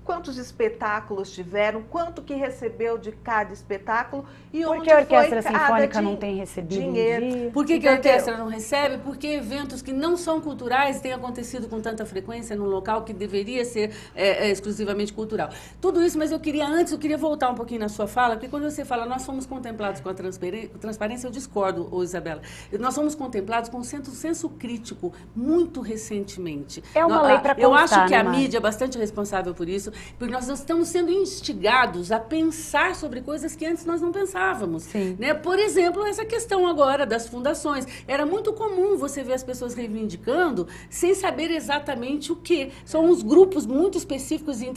quantos espetáculos tiveram, quanto que recebeu de cada espetáculo e onde Por que a Orquestra foi cada Sinfônica não tem recebido dinheiro. um dia? Por que a Entendeu? orquestra não recebe? Porque eventos que não são culturais têm acontecido com tanta frequência num local que deveria ser exclusivamente cultural. Tudo isso, mas eu queria voltar um pouquinho na sua fala, porque quando você fala, nós fomos contemplados com a transparência, eu discordo, Isabela. Nós fomos contemplados com um senso crítico muito recentemente. É uma lei para constar, eu acho que a né, Mari? mídia é bastante responsável por isso, porque nós estamos sendo instigados a pensar sobre coisas que antes nós não pensávamos. Sim. Né? Por exemplo, essa questão agora das fundações. Era muito comum você ver as pessoas reivindicando sem saber exatamente o que. São uns grupos muito específicos e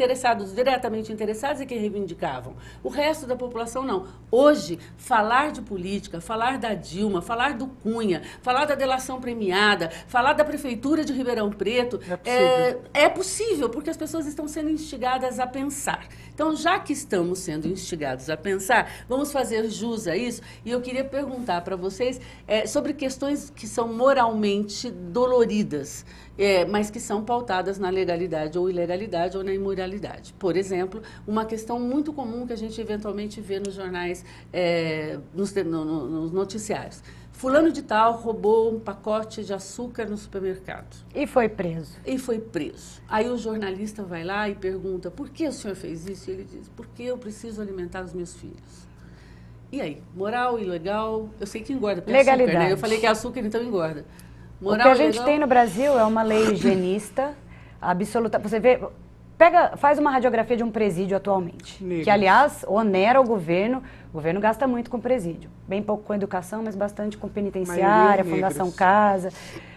diretamente interessados e que reivindicavam. O resto da população não. Hoje, falar de política, falar da Dilma, falar do Cunha, falar da delação premiada, falar da Prefeitura de Ribeirão Preto, é possível, porque as pessoas estão sendo instigadas a pensar. Então, já que estamos sendo instigados a pensar, vamos fazer jus a isso. E eu queria perguntar para vocês sobre questões que são moralmente doloridas, mas que são pautadas na legalidade ou ilegalidade ou na imoralidade. Por exemplo, uma questão muito comum que a gente eventualmente vê nos jornais, nos noticiários. Fulano de tal roubou um pacote de açúcar no supermercado. E foi preso. Aí o jornalista vai lá e pergunta, por que o senhor fez isso? E ele diz, porque eu preciso alimentar os meus filhos. E aí, moral, ilegal? Eu sei que engorda, porque Legalidade. açúcar, né? Eu falei que é açúcar, então engorda. O que a gente tem no Brasil é uma lei higienista absoluta. Você vê, faz uma radiografia de um presídio atualmente, que, aliás, onera o governo. O governo gasta muito com presídio. Bem pouco com educação, mas bastante com penitenciária, Fundação Casa.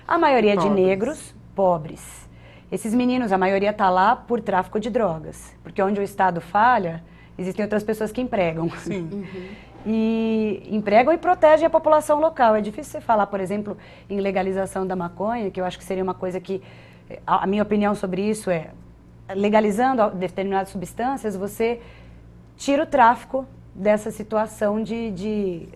A maioria de negros, pobres. Esses meninos, a maioria está lá por tráfico de drogas. Porque onde o Estado falha, existem outras pessoas que empregam. Sim. E empregam e protegem a população local. É difícil você falar, por exemplo, em legalização da maconha, que eu acho que seria uma coisa que... A minha opinião sobre isso é, legalizando determinadas substâncias, você tira o tráfico dessa situação de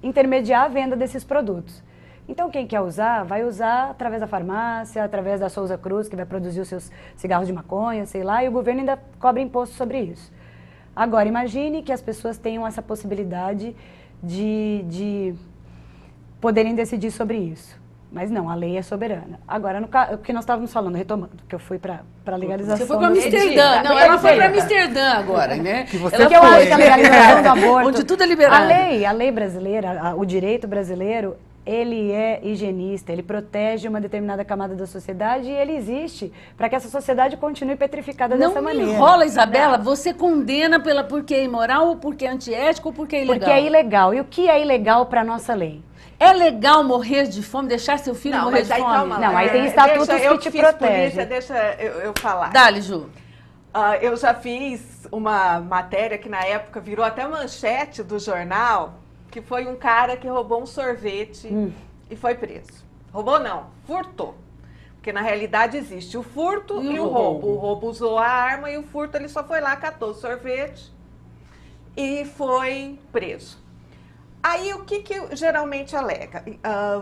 intermediar a venda desses produtos. Então, quem quer usar, vai usar através da farmácia, através da Souza Cruz, que vai produzir os seus cigarros de maconha, sei lá, e o governo ainda cobra imposto sobre isso. Agora, imagine que as pessoas tenham essa possibilidade de poderem decidir sobre isso. Mas não, a lei é soberana. Agora, o que nós estávamos falando, retomando, que eu fui para a legalização... Você foi para Amsterdã. Não, ela foi para Amsterdã agora, né? Que você Porque eu acho que a legalização do aborto... Onde tudo é liberado. A lei brasileira, o direito brasileiro, ele é higienista, ele protege uma determinada camada da sociedade e ele existe para que essa sociedade continue petrificada dessa maneira. Não enrola, Isabela. Você condena porque é imoral, ou porque é antiético, ou porque é ilegal? Porque é ilegal. E o que é ilegal para a nossa lei? É legal morrer de fome, deixar seu filho morrer de fome? Calma, não, aí tem estatutos que te protegem. Deixa eu falar. Dá-lhe, Ju. Eu já fiz uma matéria que na época virou até manchete do jornal, que foi um cara que roubou um sorvete e foi preso. Roubou não, furtou. Porque na realidade existe o furto e o roubo. O roubo usou a arma e o furto ele só foi lá, catou o sorvete e foi preso. Aí o que geralmente alega?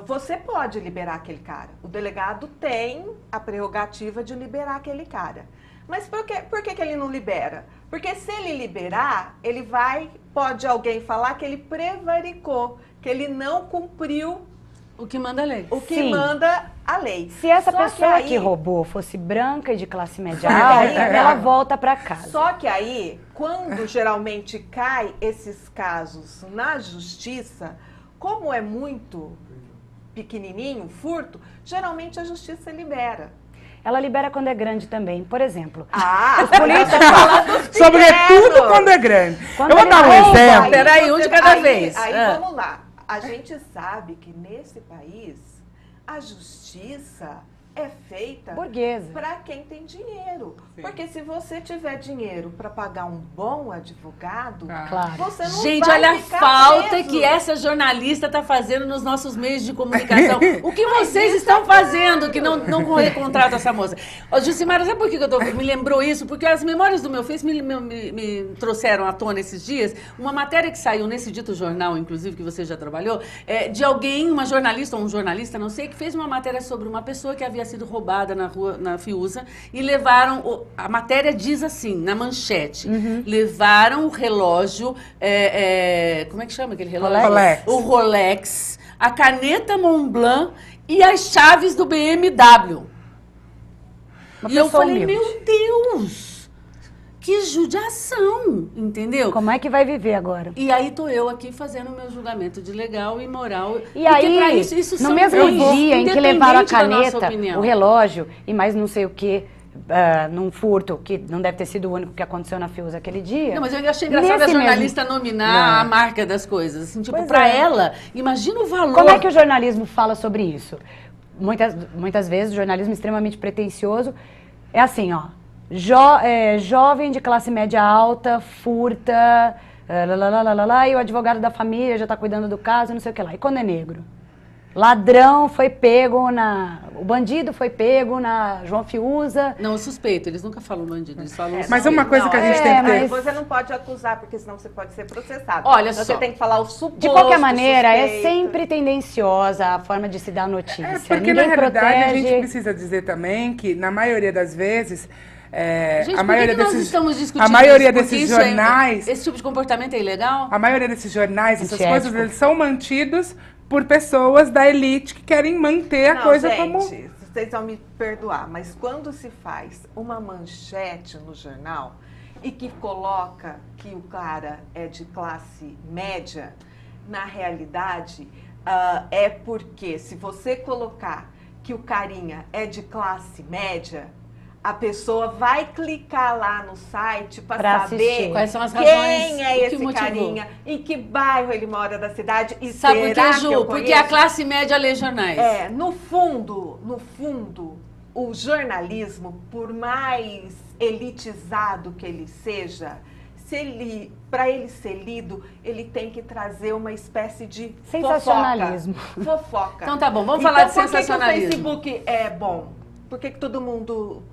Você pode liberar aquele cara. O delegado tem a prerrogativa de liberar aquele cara. Mas por que ele não libera? Porque se ele liberar, pode alguém falar que ele prevaricou, que ele não cumpriu o que manda a lei. O que manda a lei. Se essa pessoa que roubou fosse branca e de classe média alta, ela volta para casa. Só que aí, quando geralmente cai esses casos na justiça, como é muito pequenininho, furto, geralmente a justiça libera. ela libera quando é grande também. Por exemplo, os políticos... Sobretudo quando é grande. Quando eu vou dar um exemplo. Peraí, um de cada vez. Aí vamos lá. A gente sabe que nesse país a justiça é feita burguesa para quem tem dinheiro. Sim. Porque se você tiver dinheiro para pagar um bom advogado, você não gente, vai olha a ficar falta preso. que essa jornalista está fazendo nos nossos meios de comunicação. O que vocês estão fazendo que não recontratam essa moça? Ó, Jucimara, sabe por que me lembrou isso? Porque as memórias do meu Face me trouxeram à tona esses dias uma matéria que saiu nesse dito jornal, inclusive, que você já trabalhou, de alguém, uma jornalista ou um jornalista, não sei, que fez uma matéria sobre uma pessoa que havia sido roubada na Fiuza e levaram, a matéria diz assim, na manchete, levaram o relógio, como é que chama aquele relógio? Rolex. O Rolex, a caneta Montblanc e as chaves do BMW. E eu falei, meu Deus! Que judiação, entendeu? Como é que vai viver agora? E aí tô eu aqui fazendo o meu julgamento de legal e moral. E aí, no mesmo dia em que levaram a caneta, o relógio e mais não sei o que, num furto, que não deve ter sido o único que aconteceu na Fiuza aquele dia. Não, mas eu achei engraçado a jornalista nominar a marca das coisas. Assim, tipo, pra ela, imagina o valor. Como é que o jornalismo fala sobre isso? Muitas vezes o jornalismo extremamente pretensioso é assim, ó. Jovem de classe média alta, furta, e o advogado da família já está cuidando do caso, não sei o que lá. E quando é negro? Ladrão foi pego o bandido foi pego na João Fiuza. Não, o suspeito, eles nunca falam bandido, eles falam Mas uma coisa que a gente tem que ter... Você não pode acusar, porque senão você pode ser processado. Olha então, só. Você tem que falar o suposto. De qualquer maneira, suspeito. É sempre tendenciosa a forma de se dar notícia. Porque ninguém na realidade protege... a gente precisa dizer também que, na maioria das vezes... Gente, a maioria nós estamos discutindo a maioria isso? desses jornais... Esse tipo de comportamento é ilegal? A maioria desses jornais, essas Antiético. coisas, eles são mantidos por pessoas da elite que querem manter a coisa como... Vocês vão me perdoar, mas quando se faz uma manchete no jornal e que coloca que o cara é de classe média, na realidade, é porque se você colocar que o carinha é de classe média, a pessoa vai clicar lá no site para saber quais são as razões, quem é esse motivou. carinha, em que bairro ele mora da cidade e sabe por será que, Ju? que eu Porque a classe média lê jornais. no fundo, o jornalismo, por mais elitizado que ele seja, para ele ser lido, ele tem que trazer uma espécie de sensacionalismo. Fofoca. Então tá bom, vamos falar de sensacionalismo. Por que o Facebook é bom? Por que todo mundo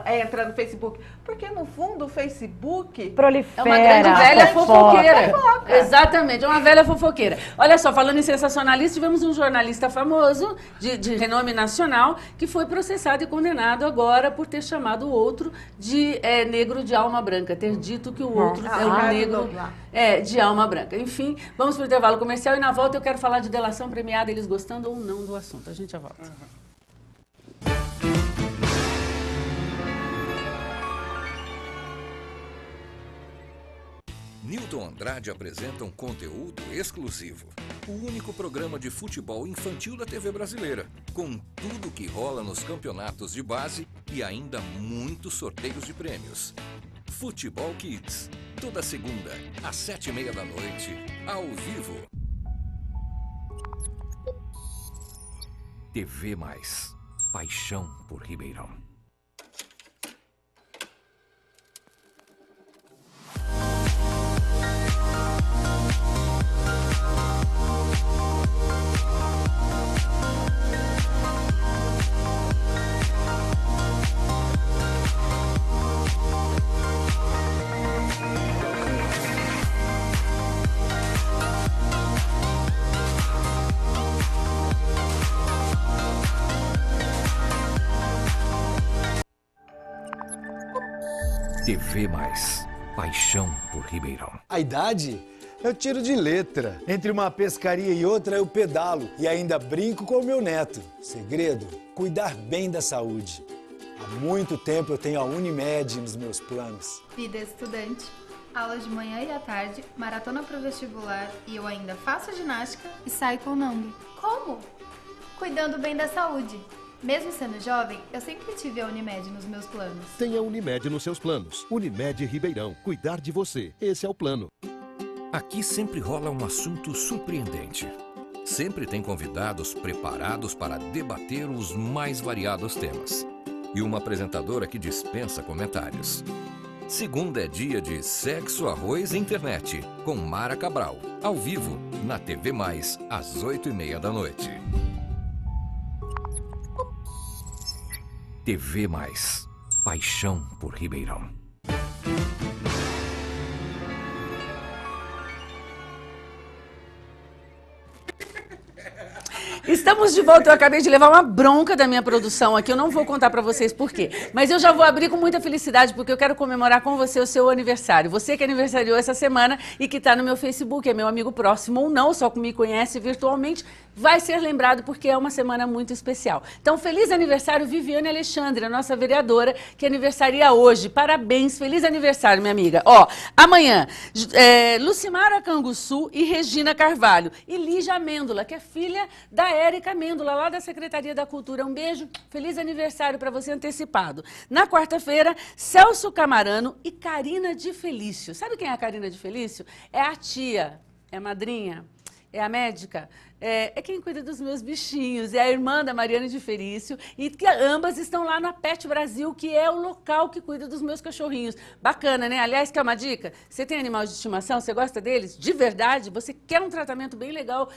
entra no Facebook? Porque, no fundo, o Facebook... prolifera. É uma grande velha fofoqueira. Exatamente, é uma velha fofoqueira. Olha só, falando em sensacionalista, tivemos um jornalista famoso, de renome nacional, que foi processado e condenado agora por ter chamado o outro de negro de alma branca, ter dito que o outro é um negro de alma branca. Enfim, vamos para o intervalo comercial e na volta eu quero falar de delação premiada, eles gostando ou não do assunto. A gente já volta. Newton Andrade apresenta um conteúdo exclusivo. O único programa de futebol infantil da TV brasileira, com tudo que rola nos campeonatos de base e ainda muitos sorteios de prêmios. Futebol Kids, toda segunda, às 7h30 da noite, ao vivo. TV+, paixão por Ribeirão. TV+, paixão por Ribeirão. A idade? Eu tiro de letra. Entre uma pescaria e outra eu pedalo e ainda brinco com o meu neto. Segredo, cuidar bem da saúde. Há muito tempo eu tenho a Unimed nos meus planos. Vida estudante, aulas de manhã e à tarde, maratona pro vestibular e eu ainda faço ginástica e saio com o Nando. Como? Cuidando bem da saúde. Mesmo sendo jovem, eu sempre tive a Unimed nos meus planos. Tenha Unimed nos seus planos. Unimed Ribeirão. Cuidar de você. Esse é o plano. Aqui sempre rola um assunto surpreendente. Sempre tem convidados preparados para debater os mais variados temas. E uma apresentadora que dispensa comentários. Segunda é dia de Sexo, Arroz e Internet, com Mara Cabral. Ao vivo, na TV Mais, às 8h30 da noite. TV Mais. Paixão por Ribeirão. Estamos de volta. Eu acabei de levar uma bronca da minha produção aqui. Eu não vou contar pra vocês por quê. Mas eu já vou abrir com muita felicidade, porque eu quero comemorar com você o seu aniversário. Você que aniversariou essa semana e que tá no meu Facebook, é meu amigo próximo ou não, só que me conhece virtualmente, vai ser lembrado porque é uma semana muito especial. Então, feliz aniversário, Viviane Alexandre, a nossa vereadora, que aniversaria hoje. Parabéns, feliz aniversário, minha amiga. Ó, amanhã, Lucimara Canguçu e Regina Carvalho. E Lígia Amêndola, que é filha da Érica Amêndola, lá da Secretaria da Cultura. Um beijo, feliz aniversário para você antecipado. Na quarta-feira, Celso Camarano e Carina de Felício. Sabe quem é a Carina de Felício? É a tia, é a madrinha, é a médica, é quem cuida dos meus bichinhos, é a irmã da Mariana de Felício, e que ambas estão lá na Pet Brasil, que é o local que cuida dos meus cachorrinhos. Bacana, né? Aliás, quer uma dica? Você tem animal de estimação, você gosta deles? De verdade? Você quer um tratamento bem legal,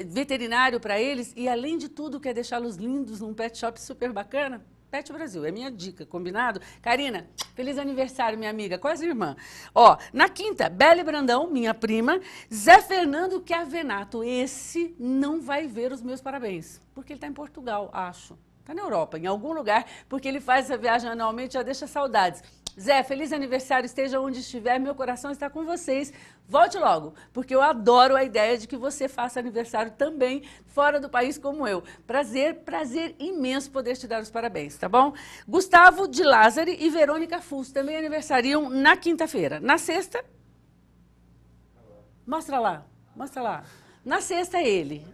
veterinário para eles, e além de tudo, quer deixá-los lindos num pet shop super bacana? Pet Brasil, é minha dica, combinado? Karina, feliz aniversário, minha amiga, quase irmã. Ó, na quinta, Belle Brandão, minha prima, Zé Fernando Chiavenato, esse não vai ver os meus parabéns, porque ele está em Portugal, acho. Está na Europa, em algum lugar, porque ele faz essa viagem anualmente, já deixa saudades. Zé, feliz aniversário, esteja onde estiver, meu coração está com vocês. Volte logo, porque eu adoro a ideia de que você faça aniversário também fora do país como eu. Prazer imenso poder te dar os parabéns, tá bom? Gustavo de Lázari e Verônica Fus também aniversariam na quinta-feira. Na sexta... Mostra lá. Na sexta, ele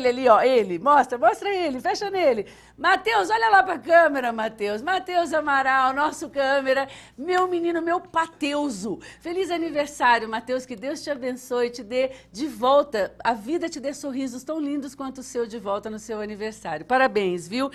ali, ó, ele, mostra ele, fecha nele. Matheus, olha lá pra câmera, Matheus. Matheus Amaral, nosso câmera, meu menino, meu Pateuso. Feliz aniversário, Matheus, que Deus te abençoe, te dê de volta, a vida te dê sorrisos tão lindos quanto o seu de volta no seu aniversário. Parabéns, viu?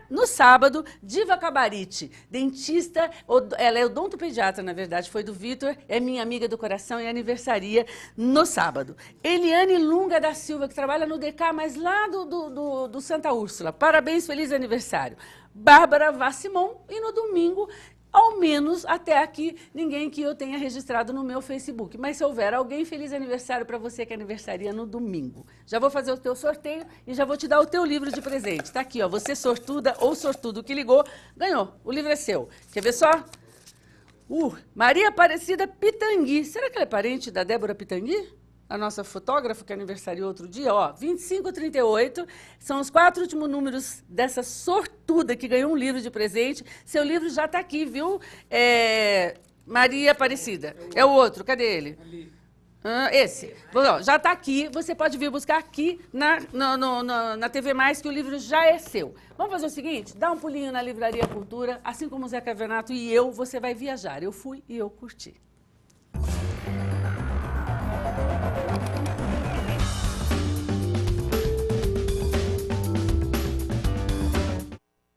No sábado, Diva Cabarite, dentista, ela é odontopediatra, na verdade, foi do Vitor, é minha amiga do coração e aniversaria no sábado. Eliane Lunga da Silva, que trabalha no DK, mas lá do Santa Úrsula. Parabéns, feliz aniversário. Bárbara Vassimon, e no domingo, ao menos até aqui, ninguém que eu tenha registrado no meu Facebook. Mas se houver alguém, feliz aniversário para você que aniversaria no domingo. Já vou fazer o teu sorteio e já vou te dar o teu livro de presente. Tá aqui, ó, você sortuda ou sortudo que ligou, ganhou. O livro é seu. Quer ver só? Maria Aparecida Pitangui. Será que ela é parente da Débora Pitangui? A nossa fotógrafa que aniversariou outro dia, ó, 2538, são os 4 últimos números dessa sortuda que ganhou um livro de presente. Seu livro já está aqui, viu? Maria Aparecida. É o outro, cadê ele? Ali. Esse. Bom, já está aqui, você pode vir buscar aqui na TV Mais, que o livro já é seu. Vamos fazer o seguinte, dá um pulinho na Livraria Cultura, assim como o Zé Chiavenato e eu, você vai viajar. Eu fui e eu curti.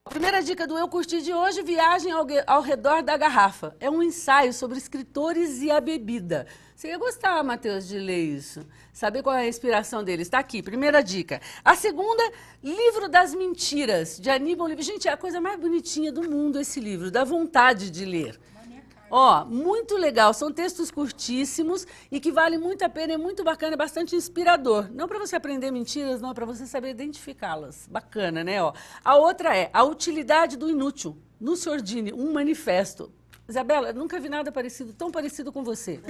Primeira dica do Eu Curti de hoje, viagem ao redor da garrafa. É um ensaio sobre escritores e a bebida. Você ia gostar, Matheus, de ler isso. Saber qual é a inspiração deles. Está aqui, primeira dica. A segunda, Livro das Mentiras, de Aníbal Oliveira. Gente, é a coisa mais bonitinha do mundo esse livro, dá vontade de ler. Ó, muito legal, são textos curtíssimos e que vale muito a pena, é muito bacana, é bastante inspirador. Não para você aprender mentiras, não, para você saber identificá-las. Bacana, né? Ó. A outra é A Utilidade do Inútil, no Sordini, um manifesto. Isabela, nunca vi nada parecido, tão parecido com você.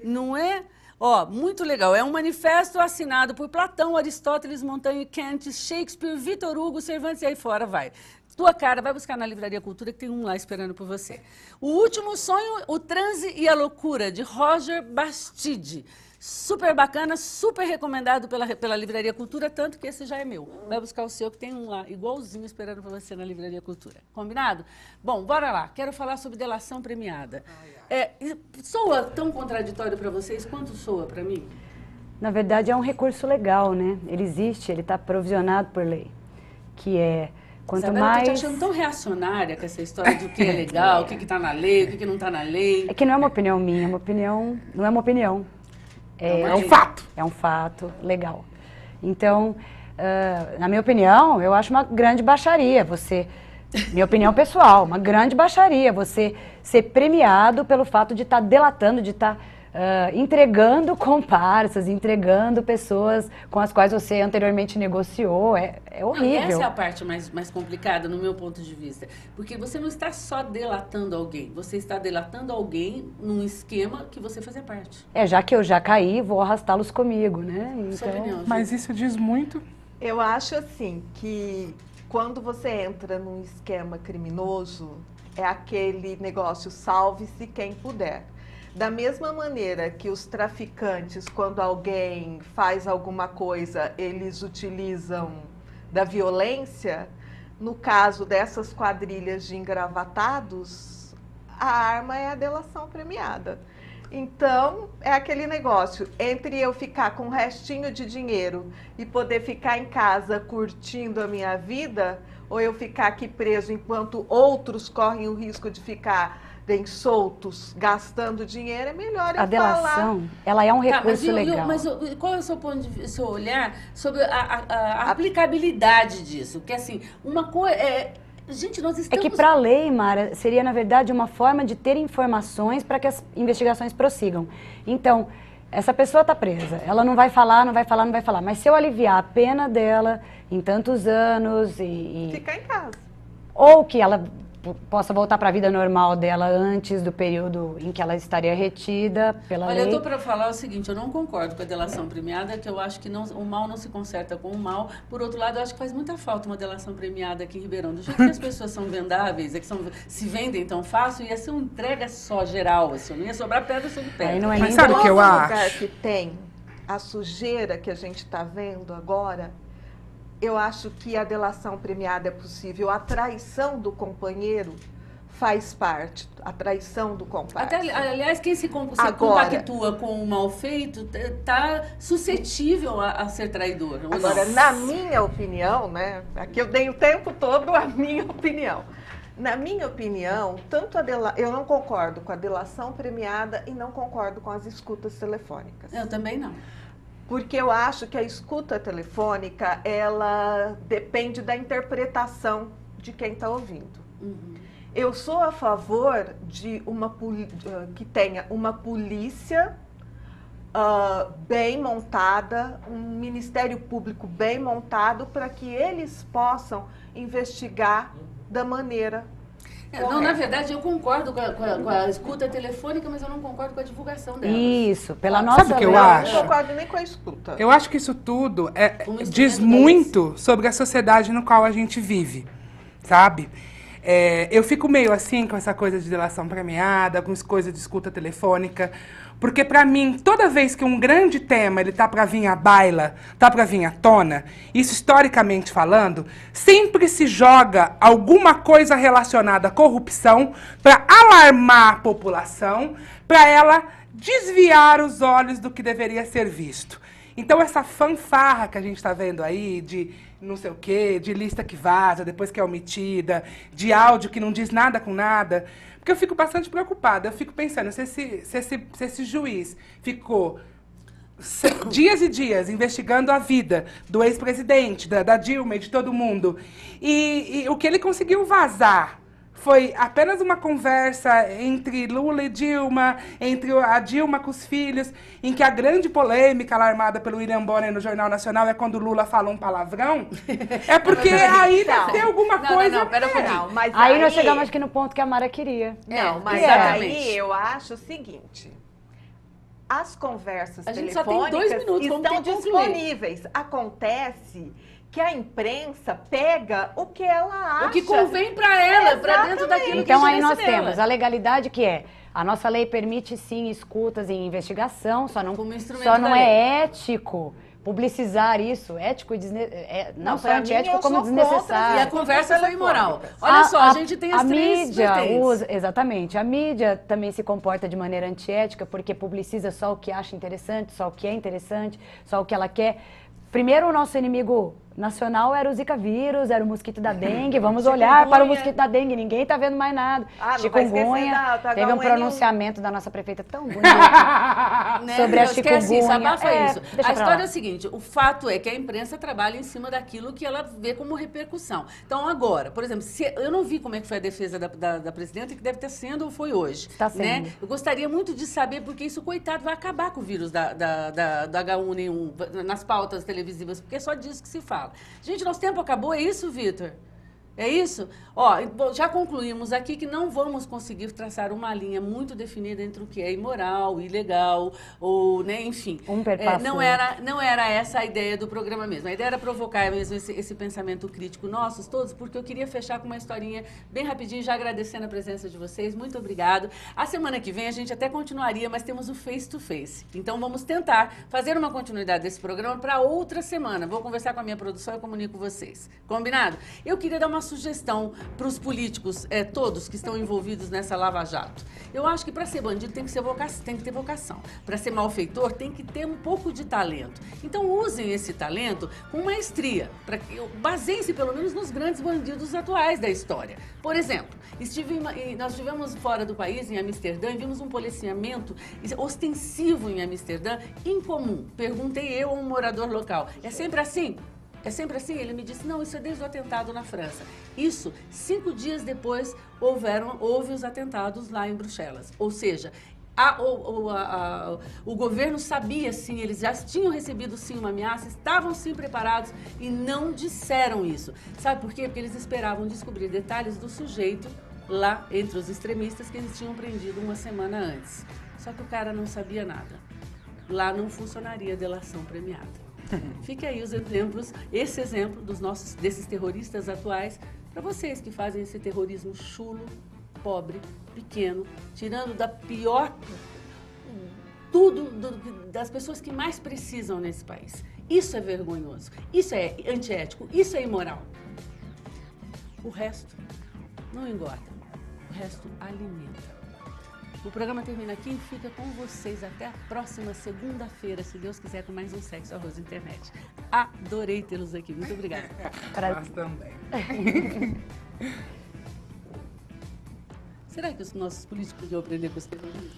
Não é? Ó, muito legal. É um manifesto assinado por Platão, Aristóteles, Montaigne, Kant, Shakespeare, Vitor Hugo, Cervantes e aí fora vai. Tua cara, vai buscar na Livraria Cultura que tem um lá esperando por você. O Último Sonho, O Transe e a Loucura, de Roger Bastide. Super bacana, super recomendado pela Livraria Cultura, tanto que esse já é meu. Vai buscar o seu, que tem um lá igualzinho esperando para você na Livraria Cultura. Combinado? Bom, bora lá. Quero falar sobre delação premiada. Soa tão contraditório para vocês quanto soa para mim? Na verdade, é um recurso legal, né? Ele existe, ele está provisionado por lei. Que é, quanto Isabela, mais... eu tô te achando tão reacionária com essa história do que é legal, o que está na lei, o que não está na lei. É que não é uma opinião minha, é uma opinião... Não é uma opinião. É um fato. É um fato legal. Então, na minha opinião, eu acho uma grande baixaria você... Minha opinião pessoal, uma grande baixaria você ser premiado pelo fato de estar delatando, de estar entregando comparsas, entregando pessoas com as quais você anteriormente negociou. É horrível. Essa é a parte mais complicada, no meu ponto de vista. Porque você não está só delatando alguém, você está delatando alguém num esquema que você fazia parte. Já que eu já caí, vou arrastá-los comigo, né? Sua opinião, mas isso diz muito. Eu acho assim que quando você entra num esquema criminoso, é aquele negócio salve-se quem puder. Da mesma maneira que os traficantes, quando alguém faz alguma coisa, eles utilizam da violência, no caso dessas quadrilhas de engravatados, a arma é a delação premiada. Então, é aquele negócio, entre eu ficar com um restinho de dinheiro e poder ficar em casa curtindo a minha vida, ou eu ficar aqui preso enquanto outros correm o risco de ficar soltos, gastando dinheiro, é melhor eu falar. A delação, ela é um recurso legal. Mas qual é o seu ponto de vista, seu olhar sobre a aplicabilidade disso? Porque assim, uma coisa... Gente, nós estamos... É que para a lei, Mara, seria, na verdade, uma forma de ter informações para que as investigações prossigam. Então, essa pessoa está presa, ela não vai falar, mas se eu aliviar a pena dela em tantos anos e... Ficar em casa. Ou que ela possa voltar para a vida normal dela antes do período em que ela estaria retida pela lei. Olha, eu estou para falar o seguinte, eu não concordo com a delação premiada, que eu acho que o mal não se conserta com o mal. Por outro lado, eu acho que faz muita falta uma delação premiada aqui em Ribeirão. Do jeito que as pessoas são vendáveis, se vendem tão fácil, ia ser uma entrega só geral, assim, não ia sobrar pedra sobre pedra. Não é mas sabe o que eu acho? lugar que tem a sujeira que a gente está vendo agora, eu acho que a delação premiada é possível. A traição do companheiro faz parte, a traição do comparsa. Aliás, quem se compactua com o mal feito está suscetível a ser traidor. Agora, na minha opinião, né? Aqui eu dei o tempo todo a minha opinião. Na minha opinião, eu não concordo com a delação premiada e não concordo com as escutas telefônicas. Eu também não. Porque eu acho que a escuta telefônica, ela depende da interpretação de quem está ouvindo. Uhum. Eu sou a favor de que tenha uma polícia bem montada, um Ministério Público bem montado, para que eles possam investigar da maneira Não, na verdade, eu concordo com a escuta telefônica, mas eu não concordo com a divulgação dela. Isso, pela nossa Sabe o que eu acho? Eu não concordo nem com a escuta. Eu acho que isso tudo diz muito sobre a sociedade no qual a gente vive, sabe? Eu fico meio assim com essa coisa de delação premiada, com essa coisa de escuta telefônica, porque pra mim, toda vez que um grande tema ele tá pra vir à baila, tá pra vir à tona, isso historicamente falando, sempre se joga alguma coisa relacionada à corrupção pra alarmar a população, pra ela desviar os olhos do que deveria ser visto. Então essa fanfarra que a gente tá vendo aí de não sei o quê, de lista que vaza, depois que é omitida, de áudio que não diz nada com nada, porque eu fico bastante preocupada. Eu fico pensando, se esse juiz ficou dias e dias investigando a vida do ex-presidente, da Dilma e de todo mundo, e o que ele conseguiu vazar foi apenas uma conversa entre Lula e Dilma, entre a Dilma com os filhos, em que a grande polêmica alarmada pelo William Bonner no Jornal Nacional é quando Lula fala um palavrão. É porque aí deve ter alguma coisa... Não, pera um pouquinho. Mas aí nós chegamos aqui no ponto que a Mara queria. Não, mas exatamente. aí eu acho o seguinte... as conversas A gente só tem telefônicas 2 minutos, vamos estão ter que concluir. disponíveis. Acontece que a imprensa pega o que ela acha. O que convém para ela, para dentro daquilo Então que aí nós interessa dela. temos a legalidade, que é: a nossa lei permite sim escutas e investigação, só não, Como instrumento só não da é ético publicizar isso, ético e não só pra mim, antiético, eu como sou contra desnecessário. E a conversa foi imoral. Olha só, a gente tem as a três mídia vertentes. usa, exatamente, a mídia também se comporta de maneira antiética porque publiciza só o que acha interessante, só o que é interessante, só o que ela quer. Primeiro, o nosso inimigo nacional era o Zika vírus, era o mosquito da dengue. Vamos olhar para o mosquito da dengue, ninguém tá vendo mais nada. Ah, não vai esquecer Chikungunya, da teve um H1N1. pronunciamento pronunciamento da nossa prefeita tão bonito Né? sobre a Esquece isso, chikungunya. abafa isso. Deixa A pra história lá. é o seguinte, o fato é que a imprensa trabalha em cima daquilo que ela vê como repercussão. Então agora, por exemplo, eu não vi como é que foi a defesa da presidenta, que deve estar sendo ou foi hoje. Está sendo. Né? Eu gostaria muito de saber, porque isso, coitado, vai acabar com o vírus da H1N1 nas pautas televisivas, porque é só disso que se fala. Gente, nosso tempo acabou, é isso, Vitor? É isso? Ó, já concluímos aqui que não vamos conseguir traçar uma linha muito definida entre o que é imoral, ilegal, ou, né, enfim. Perpassa Não era essa a ideia do programa mesmo. A ideia era provocar mesmo esse pensamento crítico nossos todos, porque eu queria fechar com uma historinha bem rapidinho, já agradecendo a presença de vocês. Muito obrigado. A semana que vem a gente até continuaria, mas temos o Face to Face. Então vamos tentar fazer uma continuidade desse programa para outra semana. Vou conversar com a minha produção e comunico com vocês. Combinado? Eu queria dar uma sugestão para os políticos, todos que estão envolvidos nessa Lava Jato. Eu acho que para ser bandido tem que ter vocação. Para ser malfeitor tem que ter um pouco de talento. Então usem esse talento com maestria. Baseiem-se pelo menos nos grandes bandidos atuais da história. Por exemplo, nós estivemos fora do país, em Amsterdã, e vimos um policiamento ostensivo em Amsterdã, incomum. Perguntei eu a um morador local. É sempre assim? É sempre assim? Ele me disse, não, isso é desde o atentado na França. Isso, 5 dias depois, houve os atentados lá em Bruxelas. Ou seja, o governo sabia, sim, eles já tinham recebido, sim, uma ameaça, estavam, sim, preparados e não disseram isso. Sabe por quê? Porque eles esperavam descobrir detalhes do sujeito lá entre os extremistas que eles tinham prendido uma semana antes. Só que o cara não sabia nada. Lá não funcionaria a delação premiada. Fique aí os exemplos, esse exemplo desses terroristas atuais, para vocês que fazem esse terrorismo chulo, pobre, pequeno, tirando da pior, das pessoas que mais precisam nesse país. Isso é vergonhoso, isso é antiético, isso é imoral. O resto não engorda, o resto alimenta. O programa termina aqui e fica com vocês até a próxima segunda-feira, se Deus quiser, com mais um Sexo Arroz Internet. Adorei tê-los aqui. Muito obrigada. Nós também. Será que os nossos políticos podiam aprender com os terroristas?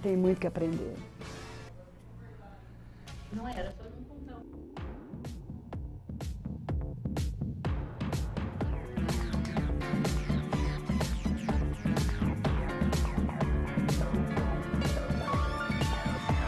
Tem muito que aprender. Não era, foi um